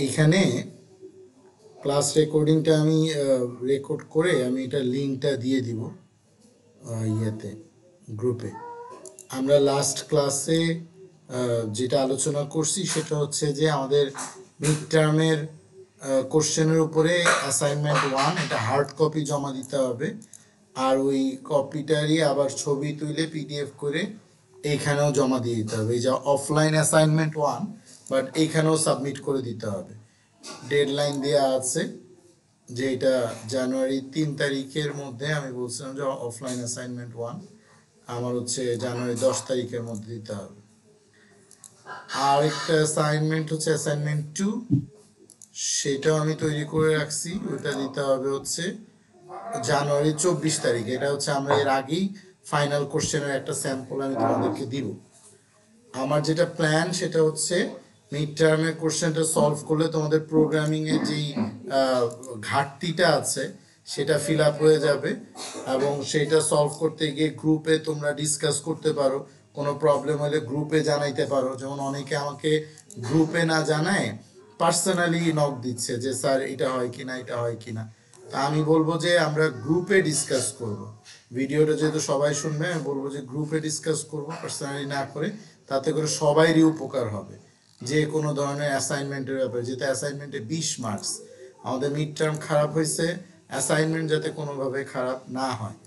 এখানে ক্লাস রেকর্ডিংটা আমি রেকর্ড করে আমি এটা লিঙ্কটা দিয়ে দিব ইয়েতে গ্রুপে। আমরা লাস্ট ক্লাসে যেটা আলোচনা করছি সেটা হচ্ছে যে আমাদের মিড টার্মের কোশ্চেনের উপরে অ্যাসাইনমেন্ট 1 এটা হার্ড কপি জমা দিতে হবে, আর ওই কপিটারই আবার ছবি তুলে পিডিএফ করে এইখানেও জমা দিয়ে দিতে হবে। এই যে অফলাইন অ্যাসাইনমেন্ট 1, বাট এইখানেও সাবমিট করে দিতে হবে। ডেডলাইন দেওয়া আছে যে এটা জানুয়ারি 3 তারিখের মধ্যে। আমি বলছিলাম যে অফলাইন অ্যাসাইনমেন্ট 1 আমার হচ্ছে জানুয়ারি 10 তারিখের মধ্যে দিতে হবে। আর একটা অ্যাসাইনমেন্ট হচ্ছে অ্যাসাইনমেন্ট 2, সেটাও আমি তৈরি করে রাখছি। ওটা দিতে হবে হচ্ছে জানুয়ারি 24 তারিখ। এটা হচ্ছে আমরা এর আগেই ফাইনাল কোশ্চেনের একটা স্যাম্পল আমি তোমাদেরকে দিব। আমার যেটা প্ল্যান সেটা হচ্ছে মিড টার্মের কোশ্চেনটা সলভ করলে তোমাদের প্রোগ্রামিং এর যেই ঘাটতিটা আছে সেটা ফিল আপ হয়ে যাবে, এবং সেটা সলভ করতে গিয়ে গ্রুপে তোমরা ডিসকাস করতে পারো। কোনো প্রবলেম হলে গ্রুপে জানাইতে পারো। যেমন অনেকে আমাকে গ্রুপে না জানায় পার্সোনালি নক দিচ্ছে যে স্যার এটা হয় কিনা, এটা হয় কিনা। তা আমি বলবো যে আমরা গ্রুপে ডিসকাস করব। ভিডিওটা যেহেতু সবাই শুনবে, আমি বলবো যে গ্রুপে ডিসকাস করব পার্সোনালি না করে। তাতে করে সবাইরই উপকার হবে যে কোনো ধরনের অ্যাসাইনমেন্টের ব্যাপারে। যেহেতু অ্যাসাইনমেন্টে 20 মার্কস, আমাদের মিড টার্ম খারাপ হয়েছে, অ্যাসাইনমেন্ট যাতে কোনোভাবে খারাপ না হয়,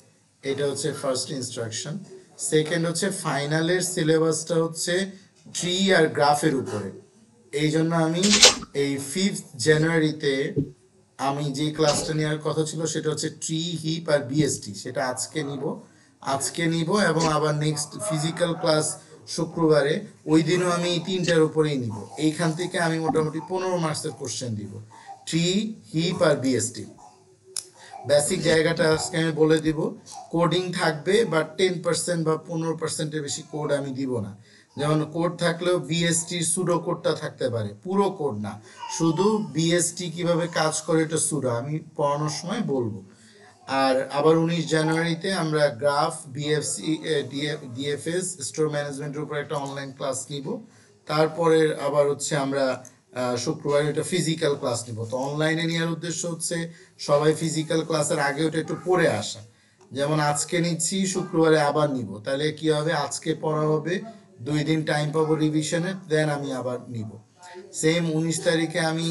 এটা হচ্ছে ফার্স্ট ইনস্ট্রাকশন। সেকেন্ড হচ্ছে ফাইনালের সিলেবাসটা হচ্ছে ট্রি আর গ্রাফের উপরে। এই জন্য আমি এই 5 জানুয়ারিতে আমি যে ক্লাসটা নেওয়ার কথা ছিল সেটা হচ্ছে ট্রি, হিপ আর বিএসটি। সেটা আজকে নিব এবং আবার নেক্সট ফিজিক্যাল ক্লাস শুক্রবারে, ওই দিনও আমি এই তিনটার উপরেই নিব। এইখান থেকে আমি মোটামুটি 15 মার্কসের কোশ্চেন দিব, ট্রি, হিপ আর বিএসটি। বেসিক জায়গাটা আজকে আমি বলে দিব। কোডিং থাকবে, বাট 10% বা 15%-এর বেশি কোড আমি দিব না। যেমন কোড থাকলেও বিএসটি সুডো কোডটা থাকতে পারে, পুরো কোড না, শুধু বিএসটি কিভাবে কাজ করে এটা সুডো আমি পড়ানোর সময় বলবো। আর আবার 19 জানুয়ারিতে আমরা গ্রাফ, বিএফসি, ডিএফএস, স্টোর ম্যানেজমেন্টের উপর একটা অনলাইন ক্লাস নিব। তারপরে আবার হচ্ছে আমরা শুক্রবারে এটা ফিজিক্যাল ক্লাস নিব। তো অনলাইনে নেওয়ার উদ্দেশ্য হচ্ছে সবাই ফিজিক্যাল ক্লাসের আগে ওটা একটু পড়ে আসা। যেমন আজকে নিচ্ছি, শুক্রবারে আবার নিব, তাহলে কি হবে, আজকে পড়া হবে, 2 দিন টাইম পাবো রিভিশনের, দেন আমি আবার নিব। সেম 19 তারিখে আমি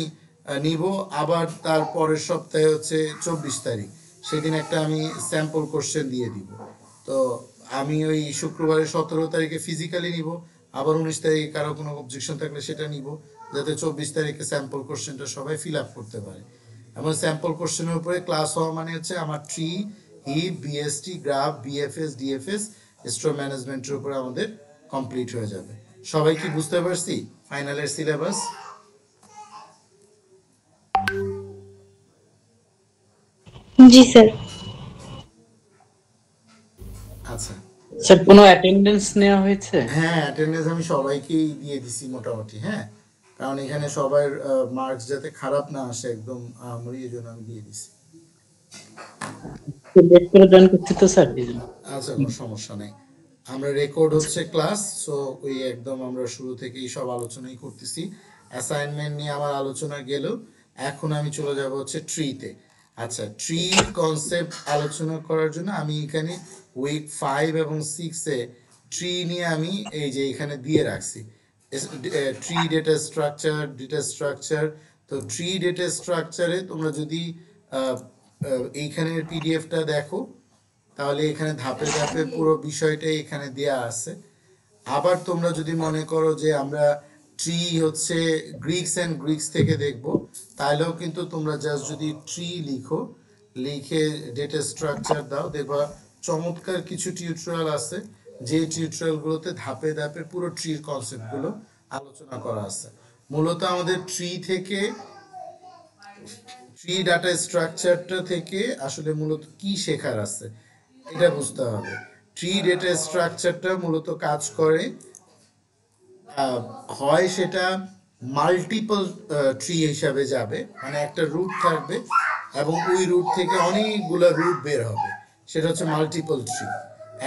নিব, আবার তার পরের সপ্তাহে হচ্ছে 24 তারিখ, সেদিন একটা আমি স্যাম্পল কোশ্চেন দিয়ে দিব। তো আমি ওই শুক্রবারে 17 তারিখে ফিজিক্যালি নিব, আবার 19 তারিখে কারো কোনো অবজেকশন থাকলে সেটা নিব, যাতে 24 তারিখে স্যাম্পল কোশ্চেনটা সবাই ফিল আপ করতে পারে। এবং স্যাম্পল কোশ্চেনের উপরে ক্লাস হওয়া মানে হচ্ছে আমার tree, heap, BST, graph, BFS, DFS, store ম্যানেজমেন্টের উপরে আমাদের কমপ্লিট হয়ে যাবে। সবাই কি বুঝতে পারছি ফাইনালের সিলেবাস? জি স্যার। আচ্ছা স্যার কোনো অ্যাটেন্ডেন্স নেওয়া হয়েছে? হ্যাঁ, অ্যাটেন্ডেন্স আমি সবাইকেই দিয়ে দিছি মোটামুটি। হ্যাঁ, কারণ এখানে সবার মার্কস যাতে খারাপ না আসে একদম, আমার এই জন্য আমি দিয়ে দিছি। লেট করে জয়েন করছি তো স্যার। আচ্ছা, কোনো সমস্যা নেই। আমরা রেকর্ড হচ্ছে ক্লাস, সো ওই একদম আমরা শুরু থেকেই সব আলোচনাই করতেছি। অ্যাসাইনমেন্ট নিয়ে আমার আলোচনা গেল, এখন আমি চলে যাব হচ্ছে ট্রিতে। আচ্ছা, ট্রি কনসেপ্ট আলোচনা করার জন্য আমি এখানে উইক 5 এবং 6-এ ট্রি নিয়ে আমি এই যে এখানে দিয়ে রাখছি ট্রি ডেটা স্ট্রাকচার। তো ট্রি ডেটা স্ট্রাকচারে তোমরা যদি এইখানের পিডিএফটা দেখো, তাহলে এখানে ধাপে ধাপে পুরো বিষয়টাই এখানে দেয়া আছে। আবার তোমরা যদি মনে করো যে আমরা ট্রি হচ্ছে গ্রিক্স থেকে দেখব, তাহলেও কিন্তু তোমরা জাস্ট যদি ট্রি লিখে ডেটা স্ট্রাকচার দাও, দেখবা চমৎকার কিছু টিউটোরিয়াল আছে, যে টিউটোরিয়ালগুলোতে ধাপে ধাপে পুরো ট্রির কনসেপ্টগুলো আলোচনা করা আছে। মূলত আমাদের ট্রি ডাটা স্ট্রাকচারটা থেকে আসলে মূলত কি শেখার আছে এটা বুঝতে হবে। ট্রি ডেটা স্ট্রাকচারটা মূলত কাজ করে, হয় সেটা মাল্টিপল ট্রি হিসাবে যাবে, মানে একটা রুট থাকবে এবং ওই রুট থেকে অনেকগুলো রুট বের হবে, সেটা হচ্ছে মাল্টিপল ট্রি।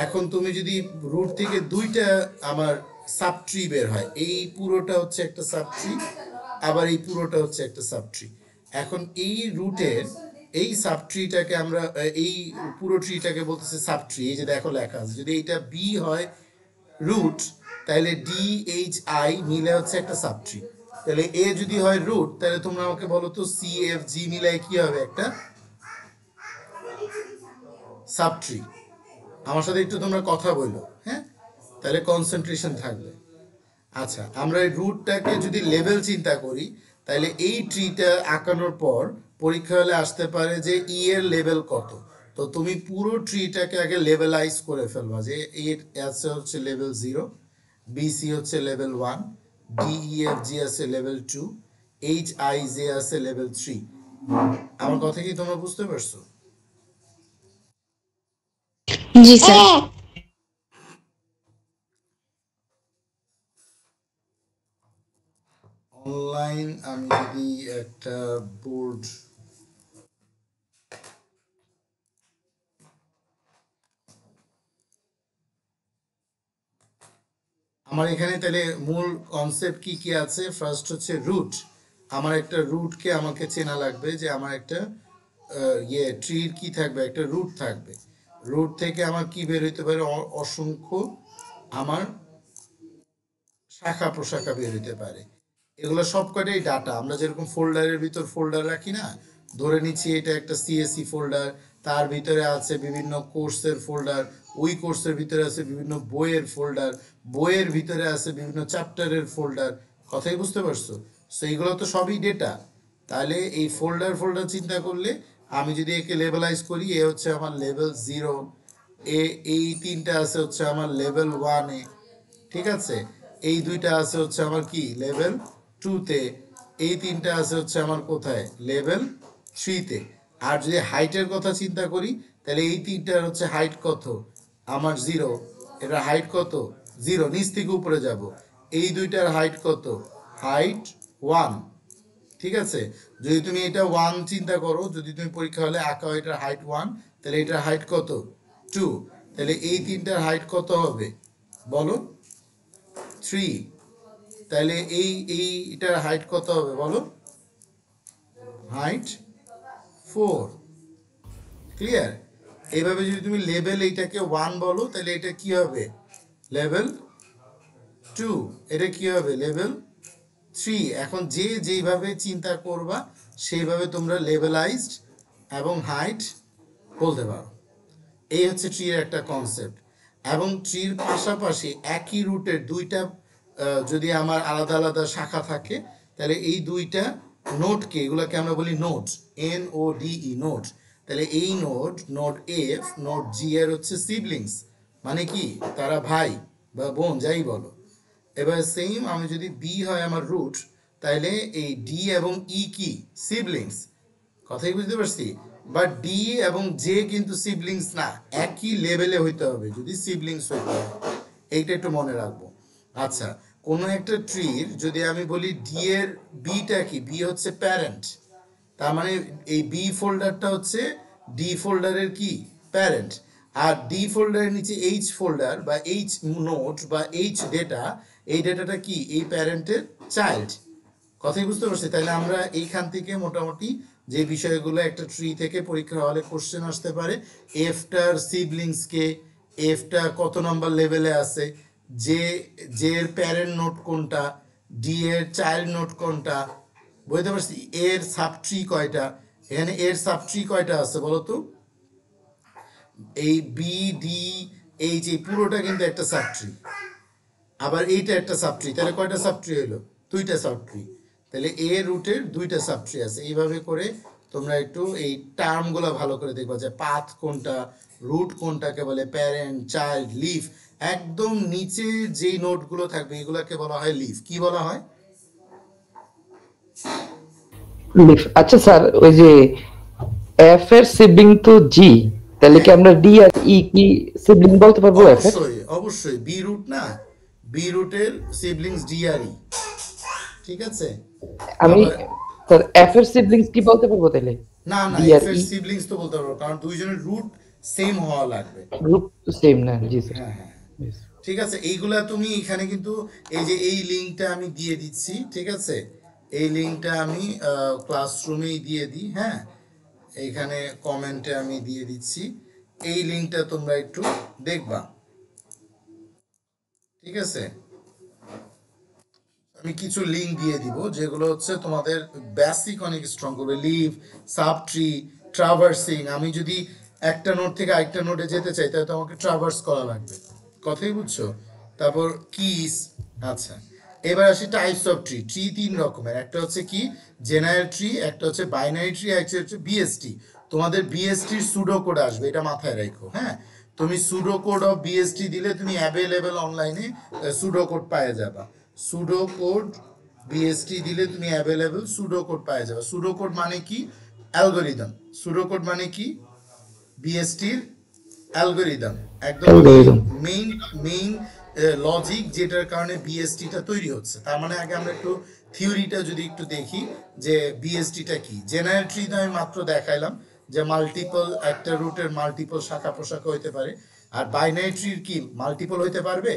এখন তুমি যদি রুট থেকে 2টা আমার সাব ট্রি বের হয়, এই পুরোটা হচ্ছে একটা সাব ট্রি, আবার এই পুরোটা হচ্ছে একটা সাবট্রি। এখন এই রুটের এই সাবট্রিটাকে আমরা এই পুরো ট্রিটাকে বলতেছে সাবট্রি। এই যে দেখো লেখা আছে, যদি এইটা বি হয় রুট, তাহলে ডি এইচ আই মিলে হচ্ছে একটা সাবট্রি। তাহলে এ যদি হয় রুট, তাহলে তোমরা আমাকে বলো তো সি এফ জি মিলাই কি হবে একটা সাবট্রি। আমার সাথে একটু তোমরা কথা বলো, হ্যাঁ, তাহলে কনসেন্ট্রেশন থাকবে। আচ্ছা, আমরা এই রুটটাকে যদি লেভেল চিন্তা করি, তাহলে এই ট্রিটা আঁকানোর পর পরীক্ষা হলে আসতে পারে যে ই এর লেভেল কত। তো তুমি পুরো ট্রিটাকে আগে লেভেলাইজ করে ফেলবা যে এর আছে হচ্ছে লেভেল 0, বিসি হচ্ছে লেভেল 1, ডিইএফজি আছে লেভেল 2, এইচ আই জে আছে লেভেল 3। আমার কথা কি তোমরা বুঝতে পারছো? জি স্যার। অনলাইন আমি যদি একটা বোর্ড, আমার এখানে তাহলে মূল কনসেপ্ট কি কি আছে? ফার্স্ট হচ্ছে রুট। আমার একটা রুটকে আমাকে চেনা লাগবে যে আমার একটা ট্রির কি থাকবে, একটা রুট থাকবে। রুট থেকে আমার কি বের হইতে পারে? অসংখ্য আমার শাখা প্রশাখা বের হইতে পারে। এগুলো সবকটাই ডাটা। আমরা যেরকম ফোল্ডারের ভিতর ফোল্ডার রাখি না, ধরে নিচ্ছি এটা একটা সিএসসি ফোল্ডার, তার ভিতরে আছে বিভিন্ন কোর্সের ফোল্ডার, ওই কোর্সের ভিতরে আছে বিভিন্ন বইয়ের ফোল্ডার, বইয়ের ভিতরে আছে বিভিন্ন চ্যাপ্টারের ফোল্ডার। কথাই বুঝতে পারছো? সো এইগুলো তো সবই ডেটা। তাহলে এই ফোল্ডার ফোল্ডার চিন্তা করলে আমি যদি একে লেভেলাইজ করি, এ হচ্ছে আমার লেভেল 0, এ এই তিনটা আছে হচ্ছে আমার লেভেল 1 এ, ঠিক আছে, এই দুইটা আছে হচ্ছে আমার কি লেভেল 2-তে, এই তিনটা আছে হচ্ছে আমার কোথায় লেভেল 3-তে। আর যদি হাইটের কথা চিন্তা করি, তাহলে এই তিনটার হচ্ছে হাইট কত আমার 0, এটা হাইট কত 0, নিচ থেকে উপরে যাব। এই দুইটার হাইট কত, হাইট 1, ঠিক আছে। যদি তুমি এটা 1 চিন্তা করো, যদি তুমি পরীক্ষা হলে আঁকাও এটার হাইট 1, তাহলে এটার হাইট কত 2, তাহলে এই তিনটার হাইট কত হবে বলো 3, তাহলে এইটার হাইট কত হবে বলো, হাইট 4। ক্লিয়ার? এইভাবে যদি তুমি লেভেল এইটাকে 1 বলো, তাহলে এটা কি হবে লেভেল 2, এটা কি হবে লেভেল 3। এখন যে যেইভাবে চিন্তা করবা সেইভাবে তোমরা লেভেলাইজড এবং হাইট বলতে পারো। এই হচ্ছে ট্রির একটা কনসেপ্ট। এবং ট্রির পাশাপাশি একই রুটের দুইটা যদি আমার আলাদা আলাদা শাখা থাকে, তাহলে এই দুইটা নোটকে, এগুলোকে আমরা বলি নোট, NODE নোট। তাহলে এই নোট, নোট এফ, নোট জি এর হচ্ছে সিবলিংস, মানে কি তারা ভাই বা বোন যাই বলো। এবার সেম আমি যদি বি হয় আমার রুট, তাহলে এই ডি এবং ই কি সিবলিংস। কথাই বুঝতে পারছি? বাট ডি এবং জে কিন্তু সিবলিংস না, একই লেভেলে হইতে হবে যদি সিবলিংস হইতে হয়। এইটা একটু মনে রাখবো। আচ্ছা, কোনো একটা ট্রির যদি আমি বলি ডি এর বিটা কি, বি হচ্ছে প্যারেন্ট, তার মানে এই বি ফোল্ডারটা হচ্ছে ডি ফোল্ডারের কি প্যারেন্ট। আর ডি ফোল্ডারের নিচে এইচ ফোল্ডার বা এইচ নোট বা এইচ ডেটা, এই ডেটাটা কি এই প্যারেন্টের চাইল্ড। কথাই বুঝতে পারছি? তাহলে আমরা এইখান থেকে মোটামুটি যে বিষয়গুলো একটা ট্রি থেকে পরীক্ষা হলে কোশ্চেন আসতে পারে, এফটার সিবলিংসকে, এফটা কত নম্বর লেভেলে আছে, যে যে এর প্যারেন্ট নোট কোনটা, ডি এর চাইল্ড নোট কোনটা, বুঝতে পারছি? এর সাবট্রি কয়টা, এখানে এর সাবট্রি কয়টা আছে বলো তো? এই বি ডি এইচ এই পুরোটা কিন্তু একটা সাবট্রি, আবার এইটা একটা সাবট্রি, তাহলে কয়টা সাবট্রি হলো? দুইটা সাবট্রি। তাহলে এ রুটের দুইটা সাবট্রি আছে। এইভাবে করে তোমরা একটু এই টার্মগুলো ভালো করে দেখবা যে পাথ কোনটা, রুট কোনটাকে বলে, প্যারেন্ট, চাইল্ড, লিফ। একদম নিচে যেই নোটগুলো থাকবে এগুলোকে বলা হয় লিফ। কি বলা হয়? লিফ। আচ্ছা স্যার, ওই যে এফ এর সিবলিং তো জি, তাহলে কি আমরা ডি আর ই কি সিবলিং বলতে পারবো এফ এর? অবশ্যই অবশ্যই, বি রুট না, বি রুটের সিবলিংস ডি আর ই, ঠিক আছে। আমি আবার স্যার এফ এর সিবলিংস কি বলতে পারবো তাহলে? না না, ডি আর এফ এর ই সিবলিংস তো বলতে পারবো, কারণ দুইজনের রুট সেম হওয়া লাগবে। গ্রুপ তো সেম না? জি স্যার। হ্যাঁ হ্যাঁ, ঠিক আছে। এইগুলা তুমি এখানে কিন্তু এই যে এই লিঙ্কটা আমি দিয়ে দিচ্ছি, ঠিক আছে, এই লিঙ্কটা আমি ক্লাসরুমেই দিয়ে দিই, হ্যাঁ, এইখানে কমেন্টে আমি দিয়ে দিচ্ছি। এই লিঙ্কটা তোমরা একটু দেখবা, ঠিক আছে? আমি কিছু লিঙ্ক দিয়ে দিব যেগুলো হচ্ছে তোমাদের বেসিক অনেক স্ট্রং করবে। Leaf, sub tree, traversing. আমি যদি একটা নোড থেকে আরেকটা নোডে যেতে চাই তাহলে তো আমাকে ট্রাভার্স করা লাগবে, কথাই বুঝছো? তারপর কিস। আচ্ছা, এবার আসি টাইপস অফ ট্রি। ট্রি তিন রকমের, একটা হচ্ছে কি জেনারেল ট্রি, একটা হচ্ছে বাইনারি ট্রি, একটা হচ্ছে বিএসটি। তোমাদের বিএসটির সুডো কোড আসবে, এটা মাথায় রাখো, হ্যাঁ। তুমি সুডো কোড অফ বিএসটি দিলে তুমি অ্যাভেলেবল অনলাইনে সুডো কোড পাওয়া যাবা। সুডো কোড বিএসটি দিলে তুমি অ্যাভেলেবল সুডো কোড পাওয়া যাবে। সুডো কোড মানে কি? অ্যালগোরিদম। সুডো কোড মানে কি? বিএসটির অ্যালগোরিদম, একদম মেইন মেইন লজিক যেটার কারণে বিএসটিটা তৈরি হচ্ছে। তার মানে আগে আমরা একটু থিওরিটা যদি একটু দেখি যে বিএসটিটা কি। জেনারেল ট্রি তো আমি মাত্র দেখাইলাম যে মাল্টিপল, একটা রুটের মাল্টিপল শাখা প্রশাখা হইতে পারে। আর বাইনারি ট্রির কি মাল্টিপল হইতে পারবে?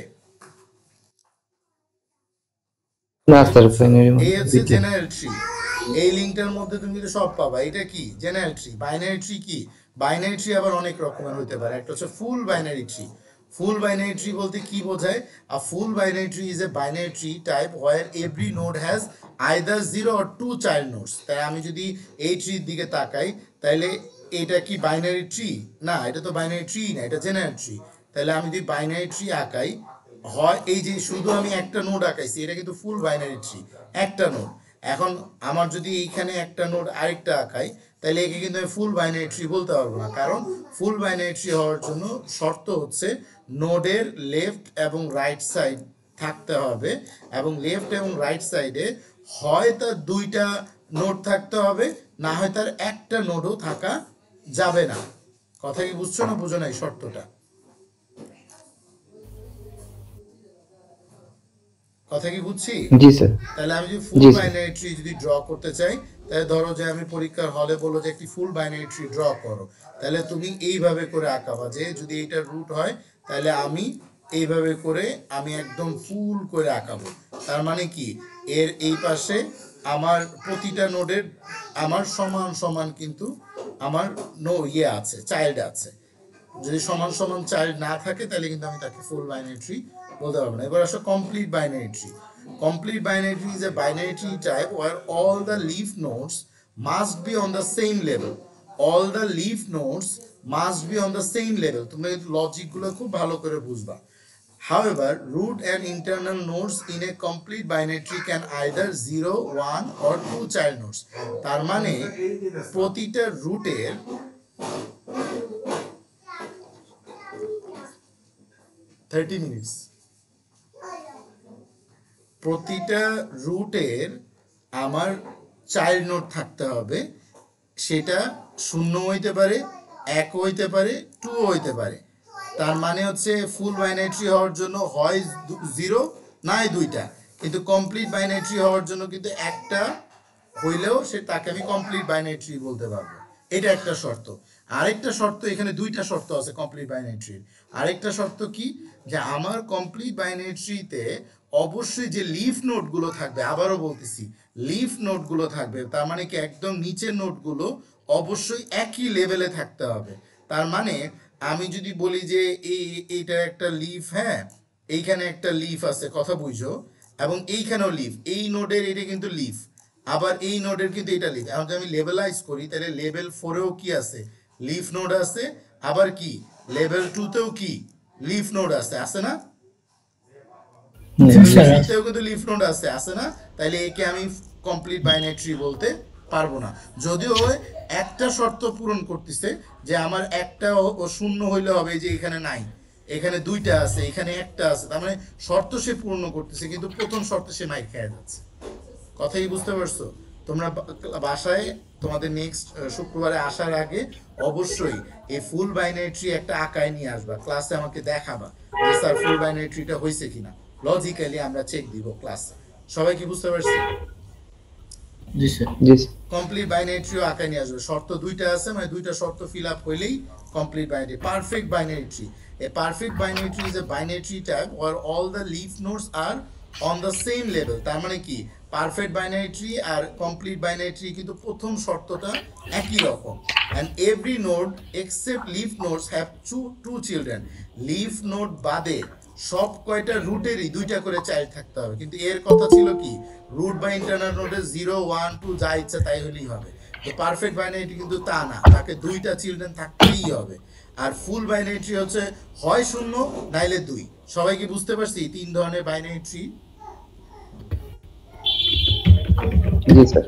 না স্যার, এই হচ্ছে জেনারেল ট্রি। এই লিঙ্কটার মধ্যে তুমি কিন্তু সব পাবা। এটা কি জেনারেল ট্রি। বাইনারি ট্রি কি? বাইনারি ট্রি আবার অনেক রকমের হতে পারে। একটা হচ্ছে ফুল বাইনারি ট্রি। ফুল বাইনারি ট্রি বলতে কি বোঝায়? আ ফুল binary tree is a binary tree type where every node has either 0 or 2 child nodes. তাই আমি যদি এই ট্রির দিকে তাকাই তাহলে এটা কি বাইনারি ট্রি? না, এটা তো বাইনারি ট্রি না, এটা জেনারেল ট্রি। তাহলে আমি যদি বাইনারি ট্রি আঁকাই, হয় এই যে শুধু আমি একটা নোড আঁকাইছি, এটা কিন্তু ফুল বাইনারি ট্রি, একটা নোড। এখন আমার যদি এইখানে একটা নোড আরেকটা আঁকাই তাহলে একে কিন্তু আমি ফুল বাইনারি ট্রি বলতে পারবো না, কারণ ফুল বাইনারি ট্রি হওয়ার জন্য শর্ত হচ্ছে নোডের লেফট এবং রাইট সাইড থাকতে হবে, এবং লেফট এবং রাইট সাইডে হয় তার দুইটা নোড থাকতে হবে, না হয় তার একটা নোডও থাকা যাবে না। কথা কি বুঝছো না বুঝো নাই শর্তটা? কথা কি বুঝছি? জি স্যার। তাহলে আমি যদি ফুল বাইনারি ট্রি যদি ড্র করতে চাই, তাহলে ধরো যে আমি পরীক্ষার হলে বললো যে একটি ফুল বাইনারি ট্রি ড্র করো, তাহলে তুমি এইভাবে করে আঁকাবা যে যদি এইটা রুট হয় তাহলে আমি এইভাবে করে আমি একদম ফুল করে আঁকাবো। তার মানে কি, এর এই পাশে আমার প্রতিটা নোডের আমার সমান সমান কিন্তু আমার আছে, চাইল্ড আছে। যদি সমান সমান চাইল্ড না থাকে তাহলে কিন্তু আমি তাকে ফুল বাইনারি ট্রি বলতে পারবো না। এবার আসো complete binary tree. Complete binary tree is a binary tree type where all the leaf nodes must be on the same level. All the leaf nodes must be on the same level. তোমরা logic গুলো খুব ভালো করে বুঝবা। However, root and internal nodes in a complete binary tree can either 0, 1 or 2 child nodes. তার মানে প্রতিটা রুটের 30 minutes, প্রতিটা রুটের আমার চাইল্ড নোড থাকতে হবে। সেটা 0 হইতে পারে, 1 হইতে পারে, 2 হইতে পারে। তার মানে হচ্ছে ফুল বাইনারি ট্রি হওয়ার জন্য হয় 0 নাই 2টা, কিন্তু কমপ্লিট বাইনারি ট্রি হওয়ার জন্য কিন্তু একটা হইলেও তাকে আমি কমপ্লিট বাইনারি ট্রি বলতে পারবো। এটা একটা শর্ত। আরেকটা শর্ত, এখানে 2টা শর্ত আছে কমপ্লিট বাইনারি ট্রির। আরেকটা শর্ত কি, যে আমার কমপ্লিট বাইনারি ট্রিতে অবশ্যই যে লিফ নোডগুলো থাকবে, আবারও বলতেছি লিফ নোডগুলো থাকবে, তার মানে কি একদম নিচের নোডগুলো অবশ্যই একই লেভেলে থাকতে হবে। তার মানে আমি যদি বলি যে এইটা একটা লিফ, হ্যাঁ, এইখানে একটা লিফ আছে, কথা বুঝো, এবং এইখানেও লিফ, এই নোডের এটা কিন্তু লিফ, আবার এই নোডের কিন্তু এটা লিফ। এখন যদি আমি লেভেলাইজ করি তাহলে লেভেল 4এও কি আছে? লিফ নোড আছে। আবার কি লেভেল 2তেও কি লিফ নোড আছে, আছে না? এতেও কিন্তু লিফ নোড আছে, আছে না? তাইলে একে আমি কমপ্লিট বাইনারি ট্রি বলতে পারবো না। যদিও একটা শর্ত পূরণ করতেছে যে আমার একটা ও 0 হইলে হবে, যে এখানে নাই, এখানে 2টা আছে, এখানে একটা আছে, তার মানে শর্ত সে পূর্ণ করতেছে, কিন্তু প্রথম শর্তে সে মাইর খেয়ে যাচ্ছে। কথাই বুঝতে পারছো? তোমরা বাসায় তোমাদের নেক্সট শুক্রবারে আসার আগে অবশ্যই এই ফুল বাইনারি ট্রি একটা আঁকায় নিয়ে আসবা, ক্লাসে আমাকে দেখাবা যে স্যার ফুল বাইনারি ট্রিটা হয়েছে কিনা। লজিক্যালি আমরা চেক দিব ক্লাসে। সবাই কি বুঝতে পারছি? জি স্যার। কমপ্লিট বাইনারি ট্রিও আঁকায় নিয়ে আসবে। শর্ত 2টা আছে, মানে 2টা শর্ত ফিল আপ হইলেই complete binary. Perfect binary tree, a perfect binary tree is a binary tree type where all the leaf nodes are on the same level. তার মানে কি পারফেক্ট বাইনারি ট্রি আর কমপ্লিট বাইনারি ট্রি কিন্তু প্রথম শর্তটা একই রকম। And every node except leaf nodes have to children. Leaf node বাদে সব কয়টা রুটেরই দুইটা করে চাইল্ড থাকতে হবে, কিন্তু এর কথা ছিল কি রুট বা ইন্টারনাল নোডে 0 1 2 যা ইচ্ছা তাই হলেই হবে। তো পারফেক্ট বাইনারি কিন্তু তা না, তাকে দুইটা চিলড্রেন থাকতেই হবে। আর ফুল বাইনারি ট্রি হচ্ছে হয় 0 নাইলে 2। সবাই কি বুঝতে পারছি তিন ধরনের বাইনারি ট্রি? জি স্যার।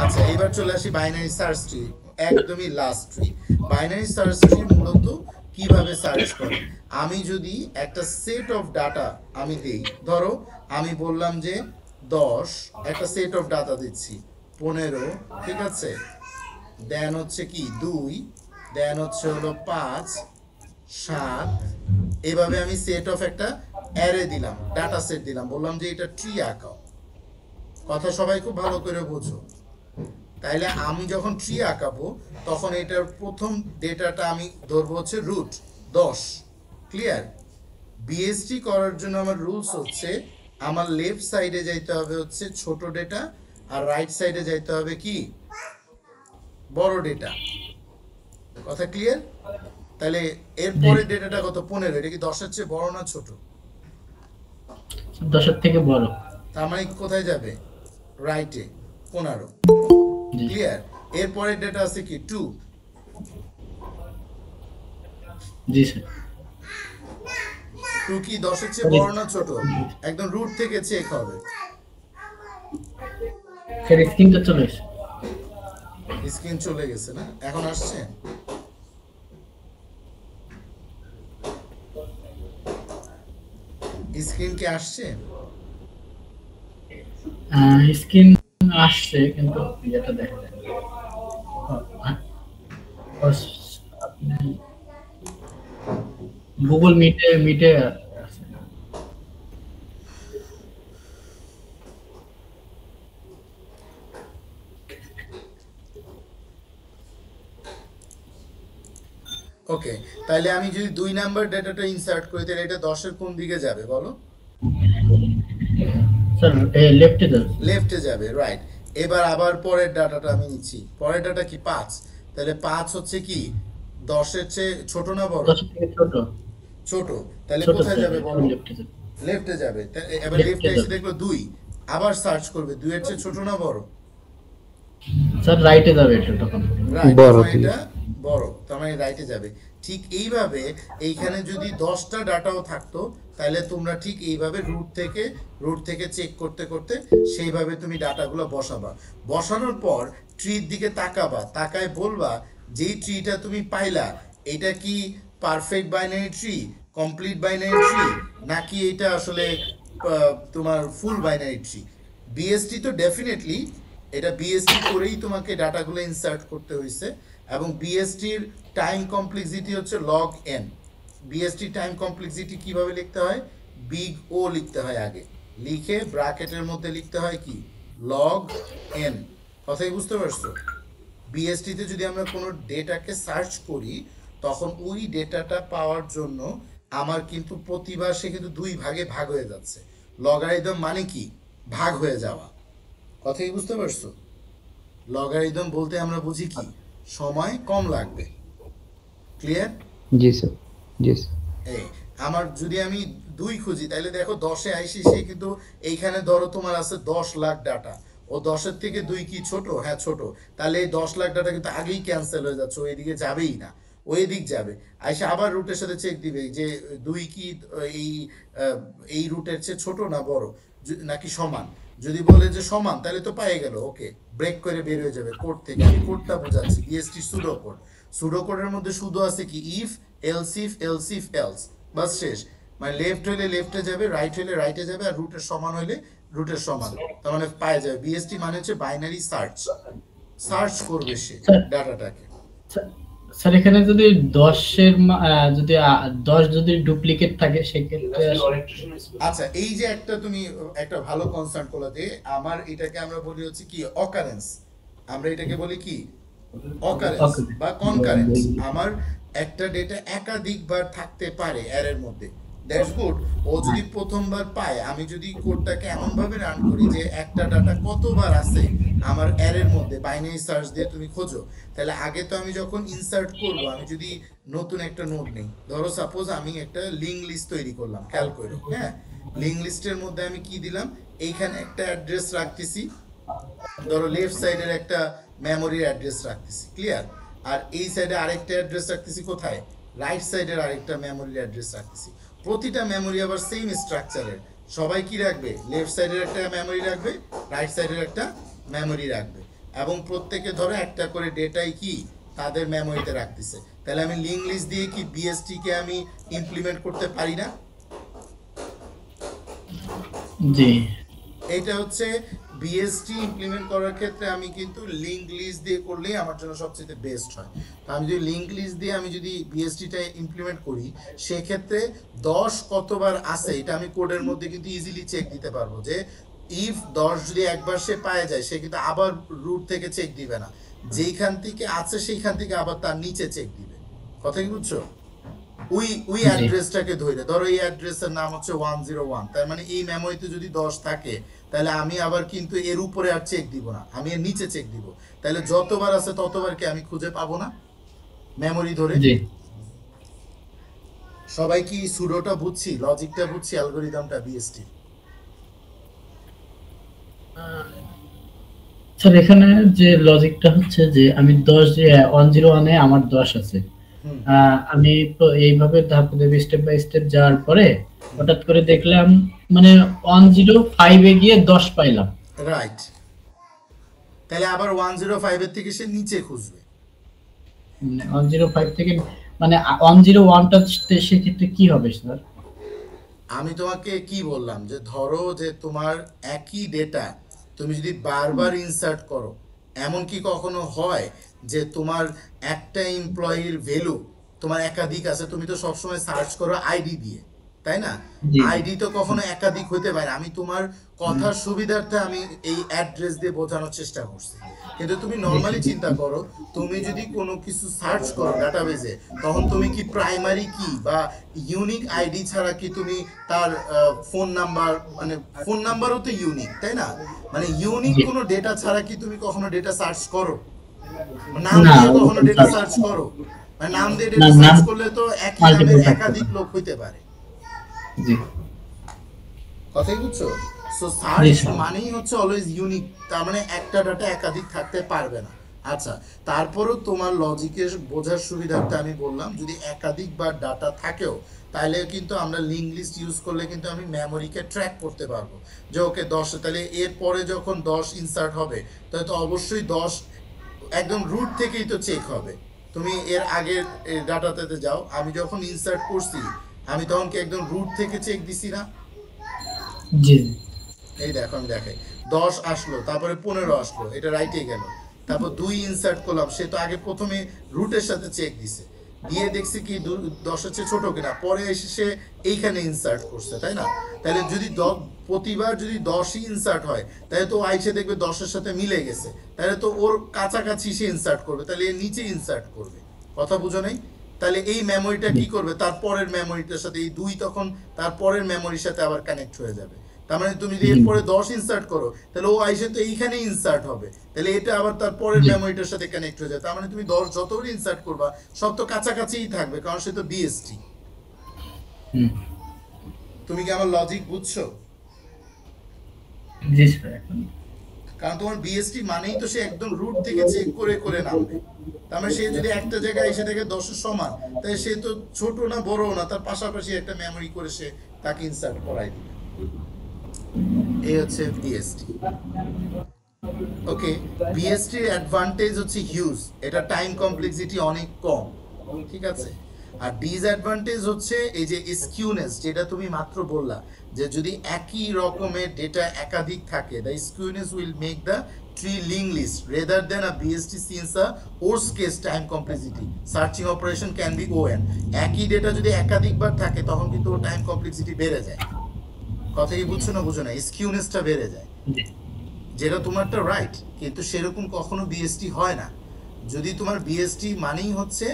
আচ্ছা এবার চলে আসি বাইনারি সার্চ ট্রি, একদমই last tree. Binary search tree মূলত কিভাবে সার্চ করে, আমি যদি একটা সেট অফ ডাটা আমি দেই, ধরো আমি বললাম যে 10, একটা সেট অফ ডাটা দিচ্ছি 15, ঠিক আছে, দেন হচ্ছে কি 2, দেন হচ্ছে হলো 5 7, এভাবে আমি সেট অফ একটা অ্যারে দিলাম, ডাটা সেট দিলাম, বললাম যে এটা ট্রি আঁকাও। কথা সবাই খুব ভালো করে বোঝো। তাইলে আমি যখন ট্রি আঁকাবো তখন এটার প্রথম ডেটাটা আমি ধরবো হচ্ছে রুট 10। ক্লিয়ার? বিএসটি করার জন্য আমার রুলস হচ্ছে আমার লেফট সাইডে যাইতে হবে হচ্ছে ছোট ডেটা, আর রাইট সাইডে যাইতে হবে কি বড় ডেটা। কথা ক্লিয়ার? তাহলে এরপরে ডেটাটা কত 15, এটা কি 10 এর চেয়ে বড় না ছোট? 10-এর থেকে বড়। তার মানে কোথায় যাবে? রাইটে 15। ক্লিয়ার? এরপরে ডেটা আছে কি 2। জি স্যার। 2 কি 10 এর চেয়ে বড় না ছোট? একদম রুট থেকে চেক হবে। স্যার স্ক্রিনটা চলে এসেছে। স্ক্রিন চলে গেছে না? এখন আসছে? স্ক্রিন কি আসছে? স্ক্রিন আসছে কিন্তু এটা দেখা যায় না। আপনি গুগল মিটে আছে। ওকে, তাহলে আমি যদি 2 নাম্বার ডেটাটা ইনসার্ট করি তাহলে এটা 10 এর কোন দিকে যাবে বলো? স্যার লেফটে যাবে। লেফটে যাবে, রাইট। এবার আবার পরের ডাটাটা আমি নিচ্ছি, পরের ডাটা কি 5, তাহলে 5 হচ্ছে কি 10 এর চেয়ে ছোট না বড়? 10 থেকে ছোট। ছোট। তাহলে ছোট কোথায় স্যার, যাবে বলো? লেফটে যাবে। লেফটে যাবে। এবার Left লেফটে এ এসে যাবে। দেখলো 2, আবার সার্চ করবে 2 এর চেয়ে ছোট না বড়? স্যার রাইটে যাবে এটা তখন। রাইট, বড় তখন ঠিক। এটা বড়, তার মানে রাইটে যাবে। ঠিক এইভাবে এইখানে যদি 10টা ডাটাও থাকতো তাহলে তোমরা ঠিক এইভাবে রুট থেকে চেক করতে করতে সেইভাবে তুমি ডাটাগুলো বসাবা। বসানোর পর ট্রির দিকে তাকাবা, তাকায় বলবা যেই ট্রিটা তুমি পাইলা এটা কি perfect binary tree, complete binary tree, নাকি এটা আসলে তোমার ফুল বাইনারি ট্রি। বিএসটি তো ডেফিনেটলি এটা বিএসটি করেই তোমাকে ডাটাগুলো ইনসার্ট করতে হয়েছে, এবং বিএসটির টাইম কমপ্লেক্সিটি হচ্ছে log N. BST time complexity কিভাবে লিখতে হয়? বিগ ও লিখতে হয় আগে, লিখে ব্র্যাকেটের মধ্যে লিখতে হয় কি লগ এন। কথাই বুঝতে পারছো? বিএসটিতে যদি আমরা কোনো ডেটাকে সার্চ করি তখন ওই ডেটাটা পাওয়ার জন্য আমার কিন্তু প্রতিবার সে কিন্তু 2 ভাগে ভাগ হয়ে যাচ্ছে। লগারিদম মানে কি ভাগ হয়ে যাওয়া। কথাই বুঝতে পারছো? লগারিদম বলতে আমরা বুঝি কি সময় কম লাগবে। ক্লিয়ার? জি স্যার। জি স্যার। এই আমার যদি আমি 2 খুঁজি তাহলে দেখো 10-এ আইসি সে কিন্তু এইখানে ধরো তোমার আছে 10 লাখ ডাটা, ও 10-এর থেকে 2 কি ছোট? হ্যাঁ ছোট। তাহলে এই 10 লাখ ডাটা কিন্তু আগেই ক্যান্সেল হয়ে যাচ্ছে, ওই দিকে যাবেই না, ওই দিক যাবে। আইসা আবার রুটের সাথে চেক দিবে যে 2 কি এই এই রুটের চেয়ে ছোট না বড় নাকি সমান। যদি বলে যে সমান তাহলে তো পাই গেল, ওকে, ব্রেক করে বের হয়ে যাবে কোড থেকে। আমি কোডটা বোঝাচ্ছি, বিএসটি সুডো কোড। সুডো কোডের মধ্যে শুধু আছে কি ইফ এলস এলস, বাস শেষ। মানে লেফট হইলে লেফটে যাবে, রাইট হইলে রাইটে যাবে, আর রুটের সমান হইলে রুটের সমান, তার মানে পাওয়া যাবে। বিএসটি মানে হচ্ছে বাইনারি সার্চ করবে সে ডাটাটাকে। স্যার এখানে যদি 10 যদি ডুপ্লিকেট থাকে সেক্ষেত্রে আচ্ছা এই যে তুমি একটা ভালো কনসার্ন করলে যে আমার এটাকে আমরা বলি হচ্ছে কি অকারেন্স, আমরা এটাকে বলি কি অকারেন্স বা কনকারেন্স। আমার একটা ডেটা একাধিকবার থাকতে পারে অ্যারের মধ্যে, দ্যাটস গুড। ও যদি প্রথমবার পায়, আমি যদি কোডটাকে এমন ভাবে রান করি যে একটা ডাটা কতবার আছে আমার অ্যারের মধ্যে, বাইনারি সার্চ দিয়ে তুমি খোঁজো, তাহলে আগে তো আমি যখন ইনসার্ট করব, আমি যদি নতুন একটা নোড নেই, ধরো সাপোজ আমি একটা লিঙ্ক লিস্ট তৈরি করলাম, খেয়াল করো, হ্যাঁ, লিঙ্ক লিস্টের মধ্যে আমি কি দিলাম, এইখানে একটা অ্যাড্রেস রাখতেছি, ধরো লেফট সাইডের একটা মেমোরির অ্যাড্রেস রাখতেছি, ক্লিয়ার, আর এই সাইডে আরেকটা অ্যাড্রেস রাখতেছি, কোথায়, রাইট সাইডের আরেকটা মেমোরির অ্যাড্রেস রাখতেছি। প্রতিটা মেমোরি আবার সেম স্ট্রাকচারের, সবাই কি রাখবে, লেফট সাইডের একটা মেমোরি রাখবে, রাইট সাইডের একটা মেমোরি রাখবে, এবং প্রত্যেকে ধরো একটা করে ডেটাই কি তাদের মেমোরিতে রাখতেছে। তাহলে আমি লিঙ্ক লিস্ট দিয়ে কি বিএসটি কে আমি ইমপ্লিমেন্ট করতে পারি না? জি এটা হচ্ছে বিএসটি ইমপ্লিমেন্ট করার ক্ষেত্রে আমি কিন্তু লিঙ্ক লিস্ট দিয়ে করলেই আমার জন্য সবচেয়ে বেস্ট হয়। তো আমি যদি লিঙ্ক লিস্ট দিয়ে আমি যদি বিএসটিটা ইমপ্লিমেন্ট করি, সেক্ষেত্রে 10 কতবার আছে এটা আমি কোডের মধ্যে কিন্তু ইজিলি চেক দিতে পারবো, যে ইফ 10 যদি একবার সে পায়ে যায়, সে কিন্তু আবার রুট থেকে চেক দিবে না, যেইখান থেকে আছে সেইখান থেকে আবার তার নিচে চেক দিবে। কথা কি বুঝছো? ওই অ্যাড্রেসটাকে ধরে, ধরো এই অ্যাড্রেসের নাম হচ্ছে 101, তার মানে এই মেমোরিতে যদি 10 থাকে, তাহলে আমি আবার কিন্তু এর উপরে আর চেক দিব না, আমি এর নিচে চেক দিব, তাহলে যতবার আছে ততবার কি আমি খুঁজে পাবো না মেমোরি ধরে? জি সবাই কি সুডোটা বুঝছি, লজিকটা বুঝছি, অ্যালগরিদমটা বিএসটি? স্যার এখানে যে লজিকটা হচ্ছে যে আমি 10 যে 101 এ আমার 10 আছে, আমি তো এইভাবে ধাপ ধাপে স্টেপ বাই স্টেপ যাওয়ার পরে হঠাৎ করে দেখলাম মানে 105 এ গিয়ে 10 পাইলাম। রাইট, তাহলে আবার 105 এর থেকে সে নিচে খুঁজবে। মানে 105 থেকে মানে 101 টা সেক্ষেত্রে কি হবে স্যার? আমি তোমাকে কি বললাম, যে ধরো যে তোমার একই ডেটা তুমি যদি বারবার ইনসার্ট করো, এমন কি কখনো হয় যে তোমার একটা এমপ্লয়ির ভ্যালু তোমার একাধিক আছে, তুমি তো সবসময় সার্চ করো আইডি দিয়ে, তাই না? জি আইডি তো কখনো একাধিক হতে পারে, আমি তোমার কথার সুবিধার্থে আমি এই অ্যাড্রেস দিয়ে বোঝানোর চেষ্টা করছি, কিন্তু তুমি নর্মালি চিন্তা করো, তুমি যদি কোনো কিছু সার্চ করো ডাটাবেজে, তখন তুমি কি প্রাইমারি কি বা ইউনিক আইডি ছাড়া কি তুমি তার ফোন নাম্বার, মানে ফোন নাম্বারও তো ইউনিক, তাই না? মানে ইউনিক কোনো ডেটা ছাড়া কি তুমি কখনো ডেটা সার্চ করো? নাম না, দিয়ে কখনো ওরকম ডেটা search- সার্চ করো? মানে নাম দিয়ে না, ডেটা নাম সার্চ করলে তো একই নামের multiple থাকতে একাধিক পারে। লোক হইতে পারে। জি কথাই বুঝছো? সো জি সার্চ স্যার। মানেই হচ্ছে অলওয়েজ ইউনিক, তার মানে একটা ডাটা একাধিক থাকতে পারবে না। আচ্ছা, তারপরও তোমার লজিকের বোঝার সুবিধার্থে আমি বললাম, যদি একাধিক বার ডাটা থাকেও, তাহলে কিন্তু আমরা লিঙ্ক লিস্ট ইউজ করলে কিন্তু আমি মেমোরিকে ট্র্যাক করতে পারবো, যে ওকে 10, তাহলে এরপরে যখন 10 ইনসার্ট হবে, তাহলে তো অবশ্যই 10 একদম রুট থেকেই তো চেক হবে। তুমি এর আগের ডাটাতে যাও, আমি যখন ইনসার্ট করছি, আমি তখন কি একদম রুট থেকে চেক দিছি না? জি এই দেখো আমি দেখাই, 10 আসলো, তারপরে 15 আসলো, এটা রাইটে গেল, তারপর 2 ইনসার্ট করলাম, সে তো আগে প্রথমে রুটের সাথে চেক দিছে, দিয়ে দেখছি কি 10 হচ্ছে ছোট কিনা, পরে এসে সে এইখানে ইনসার্ট করছে, তাই না? তাহলে যদি প্রতিবার যদি 10ই ইনসার্ট হয়, তাহলে তো আইসে দেখবে 10-এর সাথে মিলে গেছে, তাহলে তো ওর কাছাকাছি সে ইনসার্ট করবে, তাহলে এর নিচে ইনসার্ট করবে। কথা বুঝো নাই? তাহলে এই মেমোরিটা কি করবে, তার পরের মেমোরিটার সাথে এই 2 তখন তার পরের মেমোরির সাথে আবার কানেক্ট হয়ে যাবে। তার মানে তুমি যদি এরপরে 10 ইনসার্ট করো, তাহলে ও আইসে তো এইখানে ইনসার্ট হবে, তাহলে এটা আবার তার পরের জি মেমোরিটার সাথে কানেক্ট হয়ে যায়, তার মানে তুমি 10 যতবার ইনসার্ট করবা সব তো কাছাকাছিই থাকবে, কারণ সে তো বিএসটি। হুম, তুমি কি আমার লজিক বুঝছো? জি স্যার এখন কারণ তোমার বিএসটি মানেই তো সে একদম রুট থেকে চেক করে করে নামবে, তার মানে সে যদি একটা জায়গায় এসে থেকে 10-এর সমান, তাহলে সে তো ছোট না বড় না, তার পাশাপাশি একটা মেমোরি করে সে তাকে ইনসার্ট করাই দিবে। এই হচ্ছে বিএসটি। ওকে, বিএসটির অ্যাডভান্টেজ হচ্ছে হিউজ, এটা টাইম কমপ্লেক্সিটি অনেক কম, ঠিক আছে? আর ডিসঅ্যাডভান্টেজ হচ্ছে এই যে স্কিউনেস, যেটা তুমি মাত্র বললা, যে যদি একই রকমের ডেটা একাধিক থাকে, the skewness will make the tree link list rather than a BST since a worst case time complexity searching operation can be O n. একই ডেটা যদি একাধিকবার থাকে, তখন কিন্তু টাইম কমপ্লেক্সিটি বেড়ে যায়। কথা কি বুঝছো না বুঝো না? স্কিউনেসটা বেড়ে যায়, জি যেটা তোমারটা রাইট, কিন্তু সেরকম কখনো বিএসটি হয় না। যদি তোমার বিএসটি মানেই হচ্ছে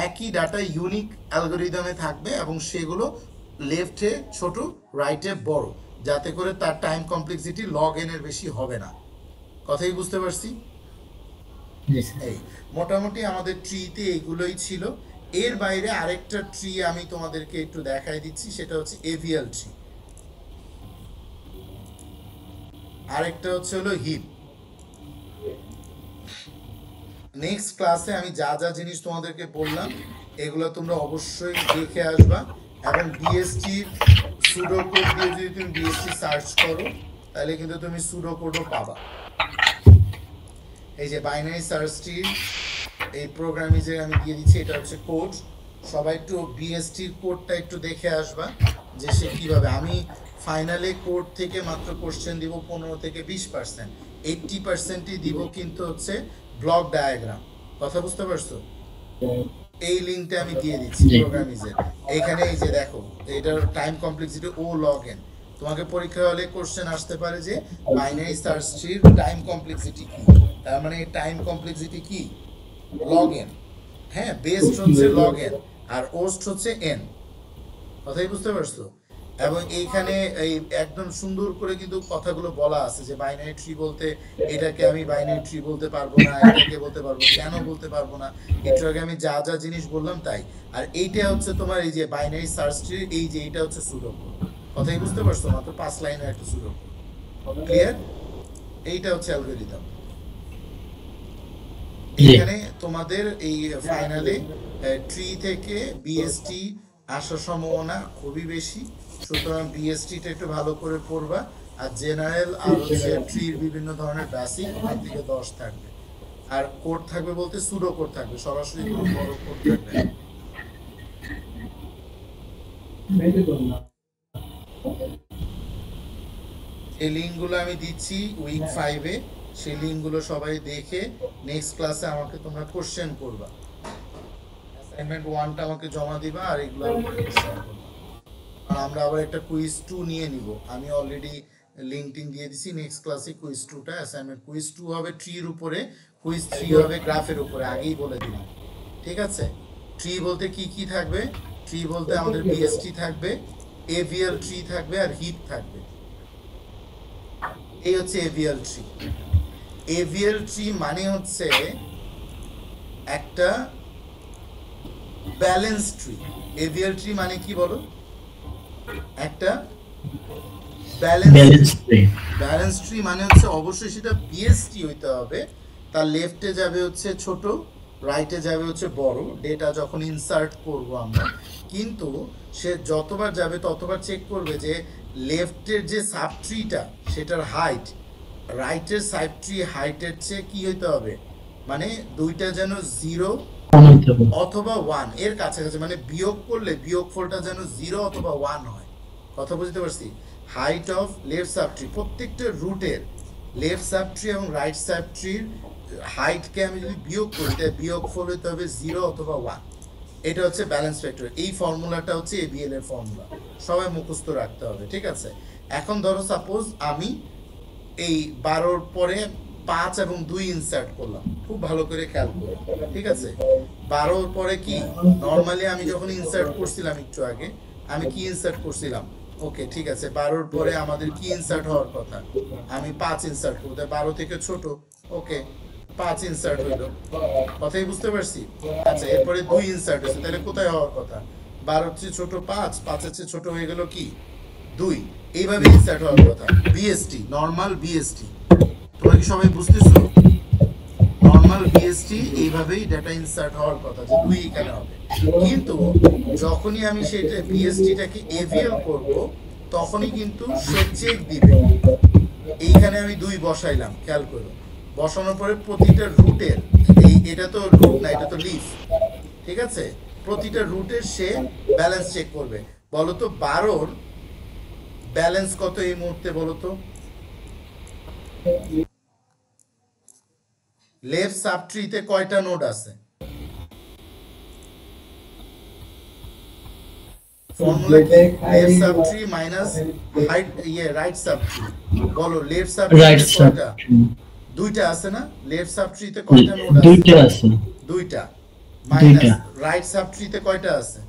একই ডাটা ইউনিক অ্যালগরিদমে থাকবে এবং সেগুলো লেফটে ছোট, রাইটে বড়, যাতে করে তার টাইম কমপ্লেক্সিটি লগ এন এর বেশি হবে না। কথাই বুঝতে পারছি? জি স্যার। এই মোটামুটি আমাদের ট্রিতে এইগুলোই ছিল। এর বাইরে আরেকটা ট্রি আমি তোমাদেরকে একটু দেখাই দিচ্ছি, সেটা হচ্ছে এভিএল ট্রি, আরেকটা হচ্ছে হলো হিপ। নেক্সট ক্লাসে আমি যা যা জিনিস তোমাদেরকে বললাম এগুলো তোমরা অবশ্যই দেখে আসবা, এবং বিএসটির সুডো কোড দিয়ে যদি তুমি বিএসটি সার্চ করো তাহলে কিন্তু তুমি সুডো কোডও পাবা। এই যে বাইনারি সার্চ ট্রির এই প্রোগ্রামিংয়ে আমি দিয়ে দিচ্ছি, এটা হচ্ছে কোড। সবাই একটু বিএসটির কোডটা একটু দেখে আসবা যে সে কিভাবে। আমি ফাইনালে কোড থেকে মাত্র কোশ্চেন দিব 15 থেকে 20%, 80%ই দিব কিন্তু হচ্ছে ব্লক ডায়াগ্রাম। কথা বুঝতে পারছো? এই লিংকটা আমি দিয়ে দিচ্ছি প্রোগ্রামিংয়ের। এখানে এই যে দেখো, এটার টাইম কমপ্লেক্সিটি ও লগ এন। তোমাকে পরীক্ষা হলে কোশ্চেন আসতে পারে যে বাইনারি সার্চ ট্রির টাইম কমপ্লেক্সিটি কি, তার মানে টাইম কমপ্লেক্সিটি কি, লগ এন। হ্যাঁ, বেস্ট হচ্ছে লগ এন আর ওস্ট হচ্ছে এন। কথাই বুঝতে পারছো? এবং এইখানে এই একদম সুন্দর করে কিন্তু কথাগুলো বলা আছে যে বাইনারি ট্রি বলতে এটাকে আমি বাইনারি ট্রি বলতে পারবো না, এটাকে বলতে পারবো, কেন বলতে পারবো না, একটু আগে আমি যা যা জিনিস বললাম তাই। আর এইটা হচ্ছে তোমার এই যে বাইনারি সার্চ ট্রি, এই যে এটা হচ্ছে সুডো কোড। কথাই বুঝতে পারছো? মাত্র 5 লাইনের একটা সুডো কোড। ক্লিয়ার? এইটা হচ্ছে অ্যালগরিদম। এখানে তোমাদের এই ফাইনালে ট্রি থেকে বিএসটি আসার সম্ভাবনা খুবই বেশি, সুতরাং বিএসটিটা একটু ভালো করে পড়বা। আর জেনারেল আর হচ্ছে ট্রির বিভিন্ন ধরনের বেসিক, ওখান থেকে 10 থাকবে। আর কোড থাকবে বলতে সুডো কোড থাকবে, সরাসরি কোনো বড় কোড থাকবে না। এই লিঙ্কগুলো আমি দিচ্ছি উইক 5-এ, সেই লিঙ্কগুলো সবাই দেখে নেক্সট ক্লাসে আমাকে তোমরা কোশ্চেন করবা। অ্যাসাইনমেন্ট 1টা আমাকে জমা দিবা আর এগুলো কোশ্চেন করবা। আর আমরা আবার একটা কুইজ 2 নিয়ে নিব। আমি অলরেডি লিঙ্কটিং দিয়ে দিছি। নেক্সট ক্লাসে কুইজ 2টা অ্যাসাইনমেন্ট, কুইজ 2 হবে ট্রির উপরে, কুইজ 3 হবে গ্রাফের উপরে, আগেই বলে দিলাম। ঠিক আছে? ট্রি বলতে কি কি থাকবে? ট্রি বলতে আমাদের বিএসটি থাকবে, এভিএল ট্রি থাকবে আর হিপ থাকবে। এই হচ্ছে এভিএল ট্রি। এভিএল ট্রি মানে হচ্ছে একটা ব্যালেন্স ট্রি। এভিএল ট্রি মানে কি বলো? একটা ব্যালেন্স ট্রি মানে হচ্ছে অবশ্যই সেটা বিএসটি হইতে হবে। তার লেফটে যাবে হচ্ছে ছোট, রাইটে যাবে হচ্ছে বড়, ডেটা যখন ইনসার্ট করব আমরা। কিন্তু সে যতবার যাবে ততবার চেক করবে যে লেফটের যে সাবট্রিটা সেটার হাইট রাইটের সাবট্রি হাইটের চেয়ে কি হইতে হবে, মানে দুইটা যেন 0 অথবা 1 এর কাছাকাছি, মানে বিয়োগ করলে বিয়োগফলটা যেন 0 অথবা 1 হয়। কথা বুঝতে পারছি? হাইট অফ লেফট সাবট্রি, প্রত্যেকটা রুটের লেফট সাবট্রি এবং রাইট সাবট্রির হাইটকে আমি যদি বিয়োগ করি তাহলে বিয়োগফল হইতে হবে 0 অথবা 1। এটা হচ্ছে ব্যালেন্স ফ্যাক্টর। এই ফর্মুলাটা হচ্ছে এবিএল এর ফর্মুলা, সবাই মুখস্থ রাখতে হবে। ঠিক আছে? এখন ধরো সাপোজ আমি এই 12 পরে 5 এবং 2 ইনসার্ট করলাম, খুব ভালো করে খেয়াল করো। ঠিক আছে? 12 পরে কি নরমালি আমি যখন ইনসার্ট করছিলাম একটু আগে, আমি কি ইনসার্ট করছিলাম? ওকে, ঠিক আছে, 12 পরে আমাদের কি ইনসার্ট হওয়ার কথা? আমি 5 ইনসার্ট করব। 12 থেকে ছোট, ওকে, 5 ইনসার্ট হইলো। কথাই বুঝতে পারছি? আচ্ছা, এরপরে 2 ইনসার্ট হয়েছে, তাহলে কোথায় হওয়ার কথা? 12 চেয়ে ছোট 5, 5 চেয়ে ছোট হয়ে গেল কি 2। এইভাবে ইনসার্ট হওয়ার কথা। BST, normal BST. তোমরা কি সবাই বুঝতেছো? নরমাল বিএসটি এইভাবেই ডাটা ইনসার্ট হওয়ার কথা, যে 2 এখানে হবে। কিন্তু যখনই আমি সেটা বিএসটিটাকে এভিএল করব তখনই কিন্তু সে চেক দিবে। এইখানে আমি 2 বসাইলাম, খেয়াল করো। বসানোর পরে প্রতিটা রুটের, এটা তো রুট না, এটা তো লিফ। ঠিক আছে? প্রতিটা রুটের সে ব্যালেন্স চেক করবে। বলো তো 12-র ব্যালেন্স কত এই মুহূর্তে? বলো তো। লেফট সাবট্রিতে কয়টা নোড আছে? ফর্মুলা কি? Left subtree minus height right subtree. বলো লেফট সাবট্রিতে কয়টা? 2টা আছে না? লেফট সাবট্রিতে কয়টা নোড আছে? 2টা আছে। 2টা। মাইনাস রাইট সাবট্রিতে কয়টা আছে?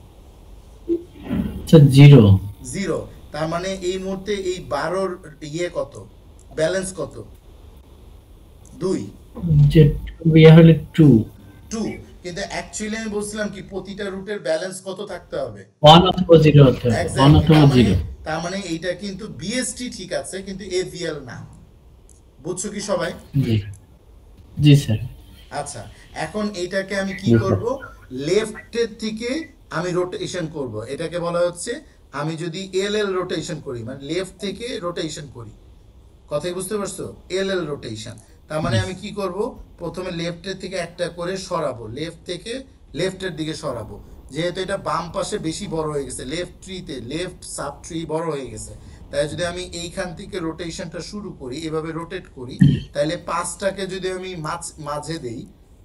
আচ্ছা 0 0। তার মানে এই মুহূর্তে এই 12 ইয়ে কত, ব্যালেন্স কত? 2। যে ইয়ে হলে 2 2। কিন্তু অ্যাকচুয়ালি আমি বলছিলাম কি প্রতিটা রুটের ব্যালেন্স কত থাকতে হবে? 1 অথবা 0 হতে হবে, 1 এক্স্যাক্টলি। অথবা 0। তার মানে এইটা কিন্তু বিএসটি ঠিক আছে, কিন্তু এভিএল না। বুঝছো কি সবাই? জি জি স্যার। আচ্ছা, এখন এইটাকে আমি কি জি, স্যার। করব, লেফটের থেকে আমি রোটেশন করব। এটাকে বলা হচ্ছে, আমি যদি এল এল রোটেশন করি, মানে লেফট থেকে রোটেশন করি, কথাই বুঝতে পারছো? এল এল রোটেশন। তার মানে আমি কি করব, প্রথমে লেফটের থেকে একটা করে সরাবো, লেফট থেকে লেফটের দিকে সরাবো। যেহেতু এটা বাম পাশে বেশি বড় হয়ে গেছে, লেফট ট্রিতে, লেফট সাব ট্রি বড় হয়ে গেছে, তাই যদি আমি এইখান থেকে রোটেশনটা শুরু করি, এভাবে রোটেট করি, তাহলে 5টাকে যদি আমি মাঝে দেই,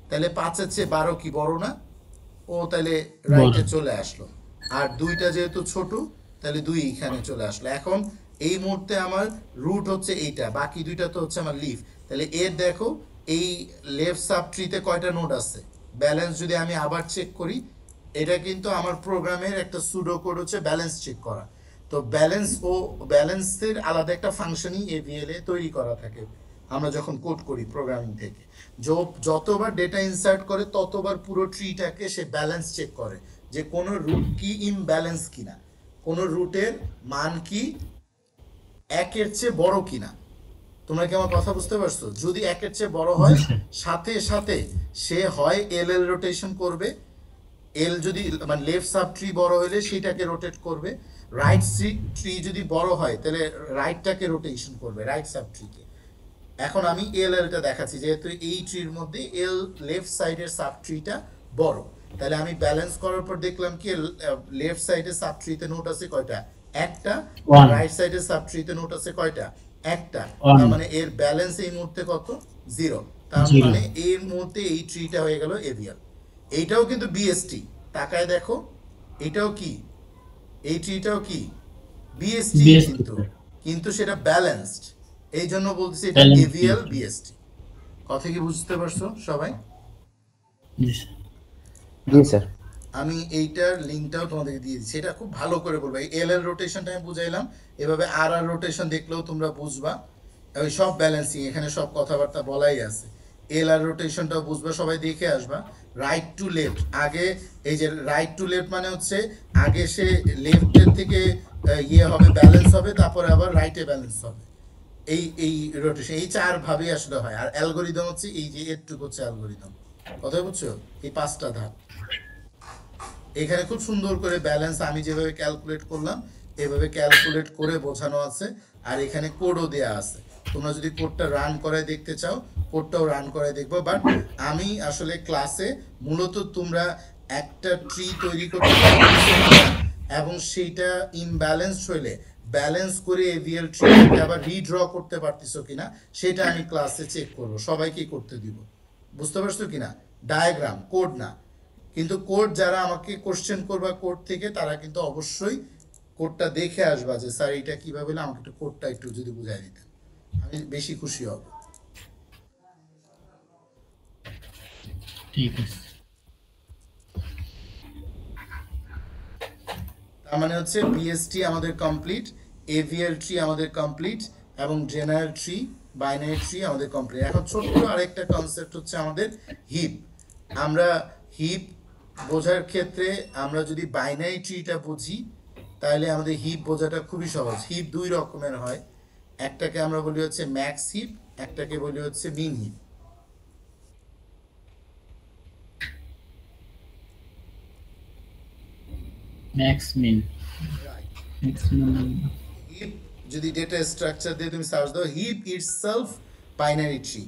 তাহলে 5-এর চেয়ে 12 কি বড় না? ও তাহলে রাইটে চলে আসলো। আর 2টা যেহেতু ছোট, তাহলে 2 এইখানে চলে আসলো। এখন এই মুহূর্তে আমার রুট হচ্ছে এইটা, বাকি 2টা তো হচ্ছে আমার লিফ। তাহলে এর দেখো এই লেফট সাব ট্রিতে কয়টা নোড আছে, ব্যালেন্স যদি আমি আবার চেক করি, এটা কিন্তু আমার প্রোগ্রামের একটা সুডো কোড হচ্ছে ব্যালেন্স চেক করা। তো ব্যালেন্স ও ব্যালেন্সের আলাদা একটা ফাংশনই এভিএল এ তৈরি করা থাকে আমরা যখন কোড করি প্রোগ্রামিং থেকে। যতবার ডেটা ইনসার্ট করে ততবার পুরো ট্রিটাকে সে ব্যালেন্স চেক করে, যে কোনো রুট কি ইমব্যালেন্স কিনা, কোনো রুটের মান কি 1-এর চেয়ে বড় কিনা। তোমরা কি আমার কথা বুঝতে পারছো? যদি 1-এর চেয়ে বড় হয়, সাথে সাথে সে হয় এল এল রোটেশন করবে, এল যদি মানে লেফট সাব ট্রি বড় হলে সেটাকে রোটেট করবে, রাইট ট্রি যদি বড় হয় তাহলে রাইটটাকে রোটেশন করবে, রাইট সাব ট্রিকে। এখন আমি এল এলটা দেখাচ্ছি, যেহেতু এই ট্রির মধ্যে এল লেফট সাইডের সাব ট্রিটা বড়, তাহলে আমি ব্যালেন্স করার পর দেখলাম কি লেফট সাইডের সাব ট্রিতে নোট আছে কয়টা? একটা। রাইট সাইডের সাব ট্রিতে নোট আছে কয়টা? একটা। তার মানে এর ব্যালেন্স এই মুহূর্তে কত? 0। তার মানে এর মুহূর্তে এই ট্রিটা হয়ে গেল এভিএল। এইটাও কিন্তু বিএসটি, তাকায় দেখো, এটাও কি, এই ট্রিটাও কি বিএসটি, কিন্তু কিন্তু সেটা ব্যালেন্সড। এই জন্য বলতেছি এটা এভিএল বিএসটি। কথা কি বুঝতে পারছো সবাই? জি স্যার। আমি এইটার লিঙ্কটাও তোমাদেরকে দিয়ে দিচ্ছি, এটা খুব ভালো করে বলবো। এই এল এল রোটেশনটা আমি বুঝাইলাম, এভাবে আর আর রোটেশন দেখলেও তোমরা বুঝবা। ওই সব ব্যালেন্সিং এখানে সব কথাবার্তা বলাই আছে। এল আর রোটেশনটাও বুঝবা, সবাই দেখে আসবা। রাইট টু লেফট, আগে এই যে রাইট টু লেফট মানে হচ্ছে আগে সে লেফটের থেকে ইয়ে হবে, ব্যালেন্স হবে, তারপরে আবার রাইটে ব্যালেন্স হবে। এই এই রোটেশন এই 4 ভাবেই আসলে হয়। আর অ্যালগোরিদম হচ্ছে এই যে এরটুকু হচ্ছে অ্যালগোরিদম। কথা বুঝছো? এই 5টা ধাপ এখানে খুব সুন্দর করে ব্যালেন্স আমি যেভাবে ক্যালকুলেট করলাম এভাবে ক্যালকুলেট করে বোঝানো আছে। আর এখানে কোডও দেয়া আছে, তোমরা যদি কোডটা রান করে দেখতে চাও কোডটাও রান করে দেখবো। বাট আমি আসলে ক্লাসে মূলত তোমরা একটা ট্রি তৈরি করতে পারতেছো এবং সেইটা ইমব্যালেন্স হইলে ব্যালেন্স করে এভিএল ট্রিটাকে আবার রিড্র করতে পারতেছো কিনা সেটা আমি ক্লাসে চেক করব, সবাইকে করতে দিব। বুঝতে পারছো কিনা? ডায়াগ্রাম, কোড না। কিন্তু কোড যারা আমাকে কোশ্চেন করবা কোড থেকে, তারা কিন্তু অবশ্যই কোডটা দেখে আসবা যে স্যার এটা কিভাবে হলো, আমাকে একটু কোডটা একটু যদি বুঝাই দিতেন আমি বেশি খুশি হব। ঠিক আছে। তার মানে হচ্ছে বিএসটি আমাদের কমপ্লিট, এভিএল ট্রি আমাদের কমপ্লিট, এবং জেনারেল ট্রি, বাইনারি ট্রি আমাদের কমপ্লিট। এখন ছোট্ট আরেকটা কনসেপ্ট হচ্ছে আমাদের হিপ। আমরা হিপ বোঝার ক্ষেত্রে আমরা যদি বাইনারি ট্রিটা বুঝি তাহলে আমাদের হিপ বোঝাটা খুবই সহজ। হিপ 2 রকমের হয়, একটাকে আমরা বলি হচ্ছে ম্যাক্স হিপ, একটাকে বলি হচ্ছে মিন হিপ। ম্যাক্স মিন। হিপ যদি ডেটা স্ট্রাকচার দিয়ে তুমি সার্চ দাও, হিপ ইটসেলফ বাইনারি ট্রি।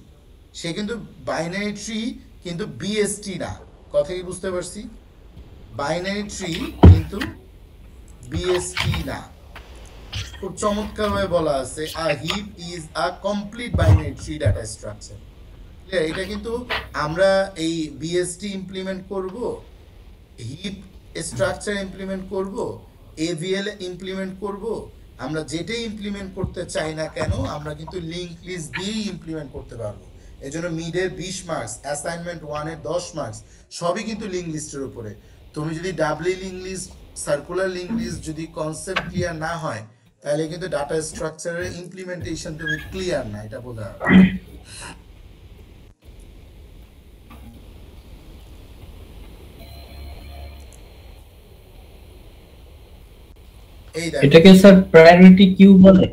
সে কিন্তু বাইনারি ট্রি কিন্তু বিএসটি না। কথা কি বুঝতে পারছি? বাইনারি ট্রি কিন্তু বিএসটি না। খুব চমৎকারভাবে বলা আছে, a heap is a complete binary tree data structure. এটা কিন্তু আমরা এই বিএসটি ইমপ্লিমেন্ট করব, হিপ স্ট্রাকচার ইমপ্লিমেন্ট করব, এভিএল ইমপ্লিমেন্ট করব, আমরা যেটাই ইমপ্লিমেন্ট করতে চাই না কেন আমরা কিন্তু লিঙ্ক লিস্ট দিয়েই ইমপ্লিমেন্ট করতে পারবো। এই জন্য মিডের 20 মার্কস, অ্যাসাইনমেন্ট 1-এর 10 মার্কস সবই কিন্তু লিঙ্ক লিস্টের উপরে। তুমি যদি doubly link list circular link list যদি কনসেপ্ট ক্লিয়ার না হয় তাহলে কিন্তু ডাটা স্ট্রাকচারের ইমপ্লিমেন্টেশন তুমি ক্লিয়ার না, এটা বোঝা যাবে। এই দেখো এটাকে স্যার প্রায়োরিটি কিউ বলে।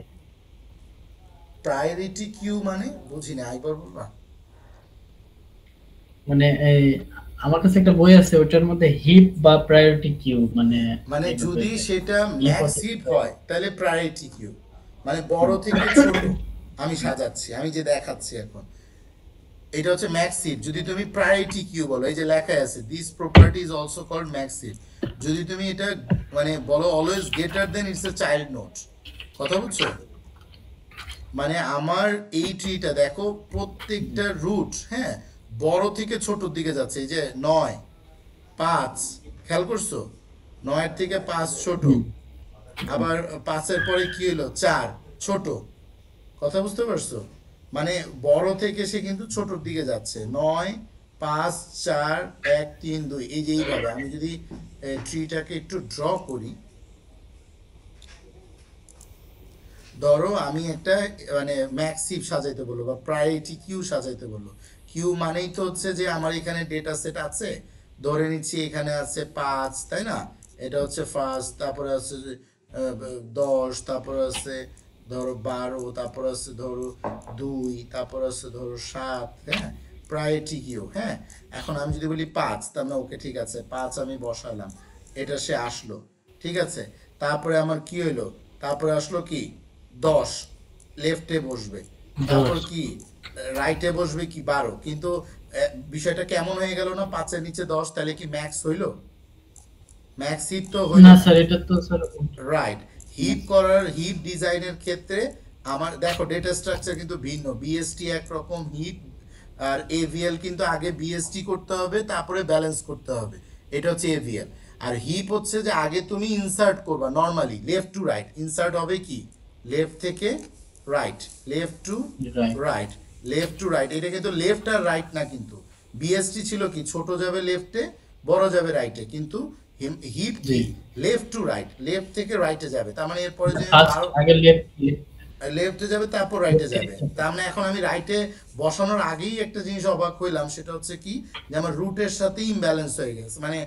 প্রায়োরিটি কিউ মানে বুঝি না, আইবার বলবা? মানে এই আমার কাছে একটা বই আছে ওটার মধ্যে হিপ বা প্রায়োরিটি কিউ মানে মানে এইভাবে যদি সেটা important ম্যাক্স হিপ হয় তাহলে প্রায়োরিটি কিউ, মানে বড় থেকে ছোট আমি সাজাচ্ছি, আমি যে দেখাচ্ছি এখন এটা হচ্ছে ম্যাক্স হিপ। যদি তুমি প্রায়োরিটি কিউ বলো, এই যে লেখা আছে this property is also called max heap, যদি তুমি এটা মানে বলো always greater than its a child node, কথা বুঝছো? মানে আমার এই ট্রিটা দেখো প্রত্যেকটা রুট হ্যাঁ বড় থেকে ছোটর দিকে যাচ্ছে, এই যে 9 5 খেয়াল করছো, 9 থেকে 5 ছোট, আবার 5-এর পরে কি হলো 4 ছোট, কথা বুঝতে পারছো? মানে বড় থেকে সে কিন্তু ছোটর দিকে যাচ্ছে, 9 5 4 1 3 2, এই যে এইভাবে আমি যদি ট্রিটাকে একটু ড্র করি, ধরো আমি একটা মানে ম্যাক্সিভ সাজাইতে বললো বা প্রায়োরিটি কিউ সাজাইতে বললো। কিউ মানেই তো হচ্ছে যে আমার এখানে ডেটা সেট আছে, ধরে নিচ্ছি এখানে আছে 5 তাই না, এটা হচ্ছে ফার্স্ট, তারপরে আছে 10, তারপরে আছে ধরো 12, তারপরে আছে ধরো 2, তারপরে আছে ধরো 7, হ্যাঁ প্রায়োরিটি কিউ। হ্যাঁ এখন আমি যদি বলি 5, তার মানে ওকে ঠিক আছে 5 আমি বসালাম, এটা সে আসলো, ঠিক আছে। তারপরে আমার কি হইলো, তারপরে আসলো কি 10 লেফটে বসবে, তারপর কি রাইটে বসবে কি 12, কিন্তু বিষয়টা কেমন হয়ে গেল না, 5-এর নিচে 10, তাহলে কি ম্যাক্স হইলো? ম্যাক্স হিপ তো হইলো না না, স্যার এটা তো স্যার রাইট। হিপ করার হিপ ডিজাইনের ক্ষেত্রে আমার দেখো ডেটা স্ট্রাকচার কিন্তু ভিন্ন, বিএসটি একরকম হিপ, আর এভিএল কিন্তু আগে বিএসটি করতে হবে তারপরে ব্যালেন্স করতে হবে, এটা হচ্ছে এভিএল। আর হিপ হচ্ছে যে আগে তুমি ইনসার্ট করবা normally left to right, insert হবে কি লেফট থেকে right, left to right, left to right, এটা কিন্তু লেফট আর রাইট না, কিন্তু বিএসটি ছিল কি ছোট যাবে লেফটে বড় যাবে রাইটে, কিন্তু হিপ কি লেফট টু রাইট, লেফট থেকে রাইটে যাবে, তার মানে এরপরে যে আগে লেফট লেফটে যাবে তারপর রাইটে যাবে, তার মানে এখন আমি রাইটে বসানোর আগেই একটা জিনিস অবাক হইলাম, সেটা হচ্ছে কি যে আমার রুটের সাথে ইমব্যালেন্স হয়ে গেছে, মানে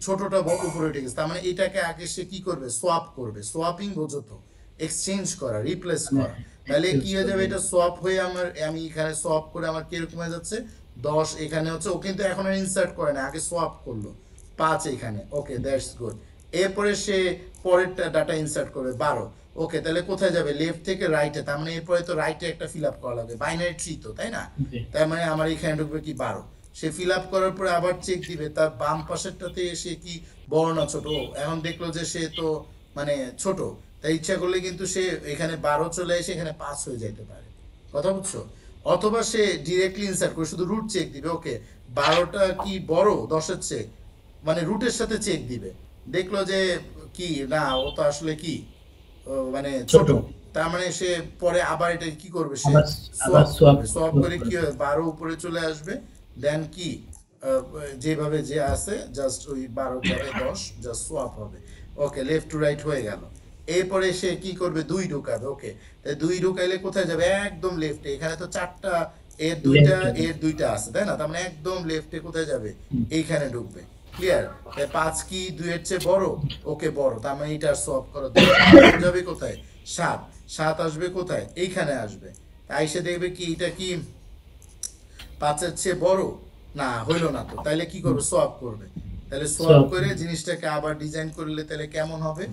ছোটটা উপরে উঠে গেছে, তার মানে এটাকে আগে সে কি করবে সোয়াপ করবে, সোয়াপিং বোঝো তো, এক্সচেঞ্জ করা, রিপ্লেস করা, তাহলে কি হয়ে যাবে এটা সোয়াপ হয়ে আমি এখানে সোয়াপ করে আমার কিরকম হয়ে যাচ্ছে 10 এখানে হচ্ছে, ও কিন্তু এখন আর ইনসার্ট করে না, আগে সোয়াপ করলো 5 এখানে, ওকে দ্যাটস গুড। এরপরে সে পরেরটা ডাটা ইনসার্ট করবে 12, ওকে তাহলে কোথায় যাবে লেফট থেকে রাইটে, তার মানে এরপরে তো রাইটে একটা ফিল আপ করা লাগবে, বাইনারি ট্রি তো তাই না, তার মানে আমার এখানে ঢুকবে কি 12, সে ফিল আপ করার পরে আবার চেক দিবে তার বাম পাশেরটাতে সে কি বড় না ছোট, এখন দেখলো যে সে তো মানে ছোট, তাই ইচ্ছা করলে কিন্তু সে এখানে 12 চলে এসে এখানে 5 হয়ে যেতে পারে, কথা বুঝছো? অথবা সে ডিরেক্টলি ইনসার্ট করে শুধু রুট চেক দিবে, ওকে 12টা কি বড় 10-এর চেয়ে, মানে রুটের সাথে চেক দিবে, দেখলো যে কি না ও তো আসলে কি মানে ছোট, তার মানে সে পরে আবার এটা কি করবে, সে সোয়াপ করে কি হবে 12 উপরে চলে আসবে, দেন কি যেভাবে যে আছে জাস্ট ওই 12 পরে 10 জাস্ট সোয়াপ হবে, ওকে লেফট টু রাইট হয়ে গেল। এরপরে সে কি করবে 2 ঢুকাবে, ওকে তাই 2 ঢুকাইলে কোথায় যাবে একদম লেফটে, এখানে তো 4টা এর দুইটা আছে তাই না, তার মানে একদম লেফটে কোথায় যাবে এইখানে ঢুকবে, ক্লিয়ার? 5 কি 2 এর চেয়ে বড়, ওকে বড়, তার মানে এটা সোয়াপ করো, যাবে কোথায় 7, 7 আসবে কোথায় এইখানে আসবে, তাই সে দেখবে কি এটা কি 5-এর চেয়ে বড় না, হইলো না তো, তাইলে কি করবে সোয়াপ করবে, তাহলে সোয়াপ করে জিনিসটাকে আবার ডিজাইন করলে তাহলে কেমন হবে,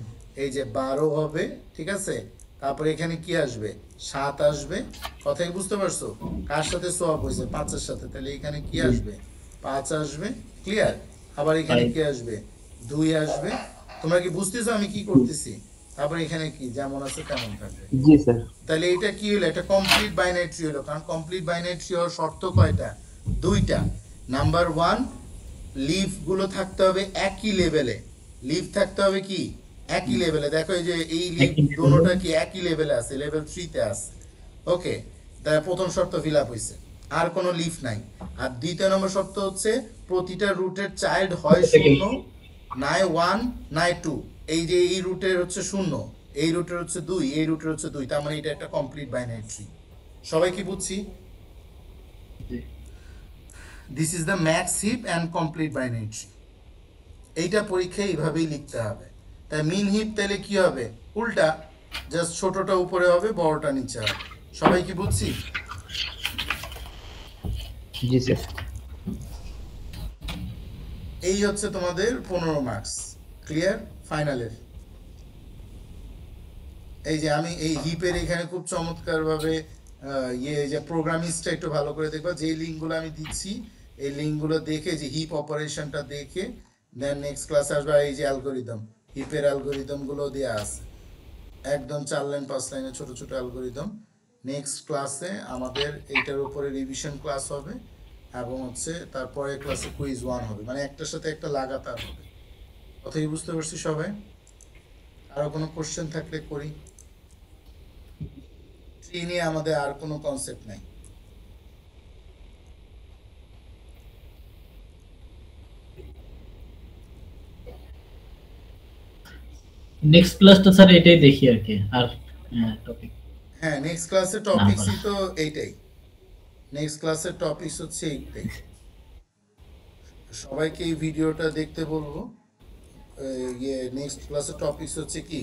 এই যে 12 হবে, ঠিক আছে, তারপরে এখানে কি আসবে 7 আসবে, কথা কি বুঝতে পারছো? কার সাথে সোয়াপ হয়েছে 5-এর সাথে, তাহলে এখানে কি আসবে 5 আসবে, ক্লিয়ার? আবার এখানে কি আসবে 2 আসবে, তোমরা কি বুঝতেছো আমি কি করতেছি? তারপর এখানে কি যেমন আছে তেমন থাকবে, জি স্যার। তাহলে এটা কি হলো, এটা কমপ্লিট বাইনারি ট্রি হলো, কারণ কমপ্লিট বাইনারি ট্রি হওয়ার শর্ত কয়টা, 2টা। নাম্বার 1 লিফ গুলো থাকতে হবে একই লেভেলে, লিফ থাকতে হবে কি একই লেভেলে, দেখো এই যে এই লিফ দুটোটা কি একই লেভেলে আছে, লেভেল 3 তে আছে, ওকে তাহলে প্রথম শর্ত ফিল আপ হইছে, আর কোনো লিফ নাই। আর দ্বিতীয় নম্বর শর্ত হচ্ছে প্রতিটা রুটের চাইল্ড হয় 0, নাই 1 নাই 2, এই যে এই রুটের হচ্ছে 0, এই রুটের হচ্ছে 2, এই রুটের হচ্ছে 2, তার মানে এটা একটা কমপ্লিট বাইনারি ট্রি। সবাই কি বুঝছি? জি this is the max heap and complete binary tree. এইটা পরীক্ষায় এইভাবেই লিখতে হবে। তাই মিন হিপ তাহলে কি হবে? উল্টা, জাস্ট ছোটটা উপরে হবে, বড়টা নিচে হবে। সবাই কি বুঝছি? জি স্যার। এই হচ্ছে তোমাদের 15 মার্কস। ক্লিয়ার? ফাইনালের এই যে আমি এই হিপের এখানে খুব চমৎকার ভাবে যে প্রোগ্রামিংসটা একটু ভালো করে দেখবা, যে লিঙ্কগুলো আমি দিচ্ছি এই লিঙ্কগুলো দেখে, যে হিপ অপারেশনটা দেখে দেন নেক্সট ক্লাসে আসবে। এই যে অ্যালগোরিদম, হিপের অ্যালগোরিদম গুলো দেওয়া আছে একদম 4 লাইন 5 লাইনের ছোট ছোট অ্যালগোরিদম। নেক্সট ক্লাসে আমাদের এইটার উপরে রিভিশন ক্লাস হবে এবং হচ্ছে তারপরে ক্লাসে কুইজ 1 হবে, মানে একটার সাথে একটা লাগাতার হবে। কথা কি বুঝতে পারছি সবাই? আরো কোনো কোশ্চেন থাকলে করি। ট্রি নিয়ে আমাদের আর কোনো কনসেপ্ট নাই। নেক্সট ক্লাসটা স্যার এটাই দেখি আর কি, আর টপিক হ্যাঁ, নেক্সট ক্লাসের টপিকসই তো এইটাই। নেক্সট ক্লাসের টপিকস হচ্ছে এইটাই। সবাইকে এই ভিডিওটা দেখতে বলবো। নেক্সট ক্লাসের টপিকস হচ্ছে কি,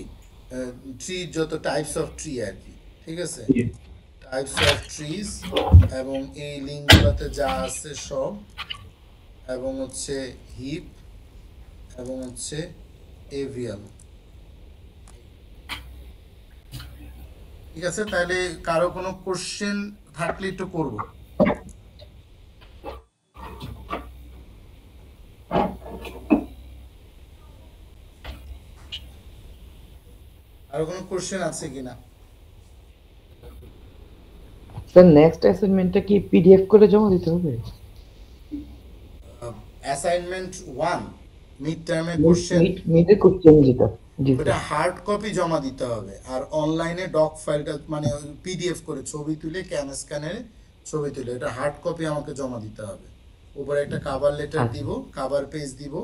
ট্রি, যত টাইপস অফ ট্রি আর কি, ঠিক আছে? টাইপস অফ ট্রিজ এবং এই লিঙ্কগুলোতে যা আছে সব, এবং হচ্ছে হিপ এবং হচ্ছে এভিএল। ঠিক আছে, তাহলে কারো কোনো কোশ্চেন থাকলে একটু করবো। আরো কোনো কোশ্চেন আছে কিনা? স্যার নেক্সট অ্যাসাইনমেন্টটা কি পিডিএফ করে জমা দিতে হবে? অ্যাসাইনমেন্ট 1 মিড টার্মের কোশ্চেন, মিডে কোশ্চেন যেটা, জি ওটা স্যার। হার্ড কপি জমা দিতে হবে, আর অনলাইনে ডক ফাইলটা মানে পিডিএফ করে ছবি তুলে স্ক্যানারে ছবি তুলে এটা হার্ড কপি আমাকে জমা দিতে হবে। উপরে একটা কভার লেটার দিব, কভার পেজ দিব,